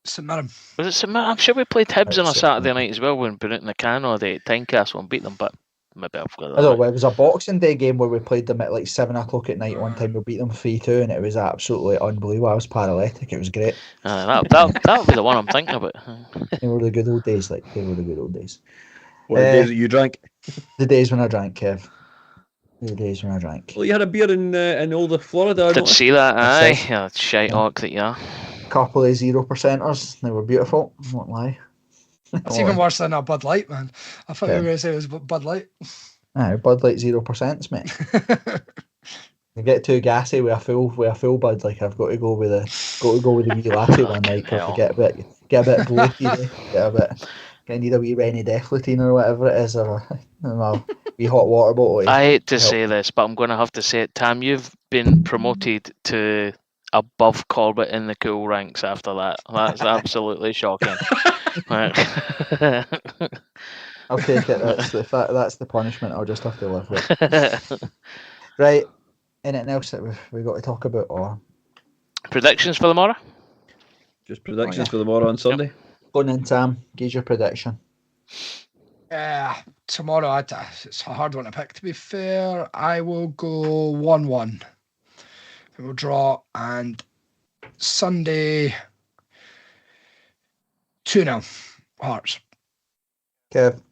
St Mirren. Was it St Mirren? I'm sure we played Hibs on a Saturday night as well when we put it in the can all day at Tynecastle and beat them, but maybe I've got that. I don't know, it was a Boxing Day game where we played them at like 7 o'clock at night one time. We beat them 3-2 and it was absolutely unbelievable. I was paralytic. It was great. That'll be the one I'm thinking about. They were the good old days. What the days that you drank? The days when I drank, Kev. The days when I drank. Well, you had a beer in older Florida. Did see that? Aye, shite hawk that you are. Couple of 0%ers. They were beautiful. I won't lie. It's even worse than a Bud Light, man. I thought you were going to say it was Bud Light. Aye, Bud Light 0%, mate. I get too gassy with a full Bud. Like I've got to go with the wee latte one night because I get a bit bloated. I need a wee Rennie Deflatine or whatever it is, or a wee hot water bottle. I hate to say this, but I'm going to have to say it. Tam, you've been promoted to above Corbett in the cool ranks after that. That's absolutely shocking. I'll take it. That's the punishment. I'll just have to live with. Right. Anything else that we've got to talk about, or predictions for the morrow? Just predictions for the morrow on Sunday. Yep. Going in, Sam. Give your prediction. Tomorrow, it's a hard one to pick. To be fair, I will go 1-1. We'll draw, and Sunday 2-0 Hearts. Kev.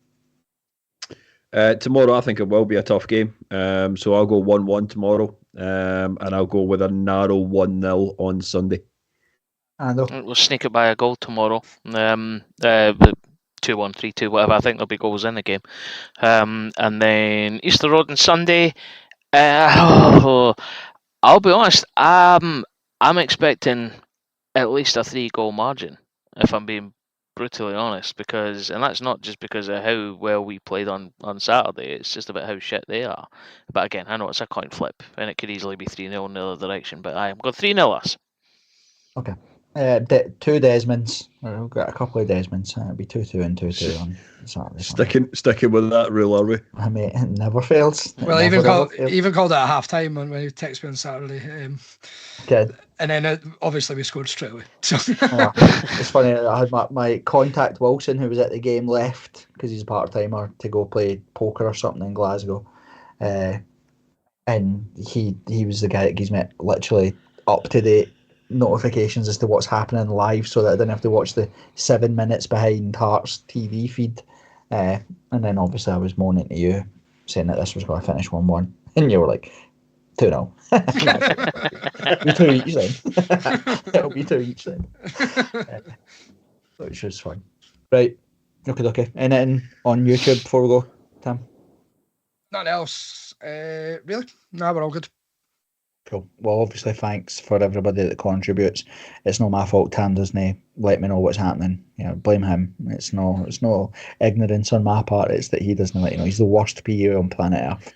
Tomorrow I think it will be a tough game. So I'll go 1-1 tomorrow. And I'll go with a narrow 1-0 on Sunday. Ando. We'll sneak it by a goal tomorrow. 2-1, 3-2, whatever. I think there'll be goals in the game. And then Easter Road on Sunday. I'll be honest. I'm expecting at least a 3-goal margin, if I'm being brutally honest, and that's not just because of how well we played on Saturday. It's just about how shit they are. But again, I know it's a coin flip, and it could easily be 3-0 in the other direction. But I'm going 3-0 us. Okay. 2 Desmonds. We've got a couple of Desmonds. It'll be 2-2 and 2-2 on Saturday. Sticking with that rule, are we? I mean, it never fails. Well, I even called it at half time when he texted me on Saturday. Good. And then obviously we scored straight away. So it's funny. I had my contact Wilson, who was at the game, left because he's a part timer to go play poker or something in Glasgow, and he was the guy that gives me literally up to date notifications as to what's happening live, so that I didn't have to watch the 7 minutes behind Hearts TV feed. And then obviously I was moaning to you, saying that this was going to finish 1-1, and you were like 2-0. Be 2 each then. It'll be 2 each then. Which was fun. Right. Okay. Anything on YouTube before we go, Tim? Nothing else. Really? No, we're all good. Cool. Well, obviously, thanks for everybody that contributes. It's not my fault Tam doesn't let me know what's happening. Blame him. It's no ignorance on my part. It's that he doesn't let you know. He's the worst PU on planet Earth.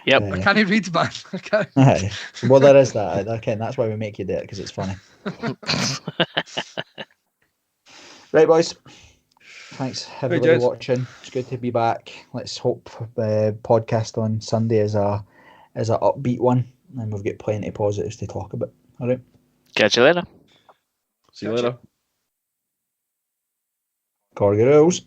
Yep. I can't even read, man. I can't. Well, there is that. Okay, that's why we make you do it, because it's funny. Right, boys. Thanks everybody watching. It's good to be back. Let's hope the podcast on Sunday is a upbeat one, and we've got plenty of positives to talk about. All right. Catch you later. See you later. Corgi rules.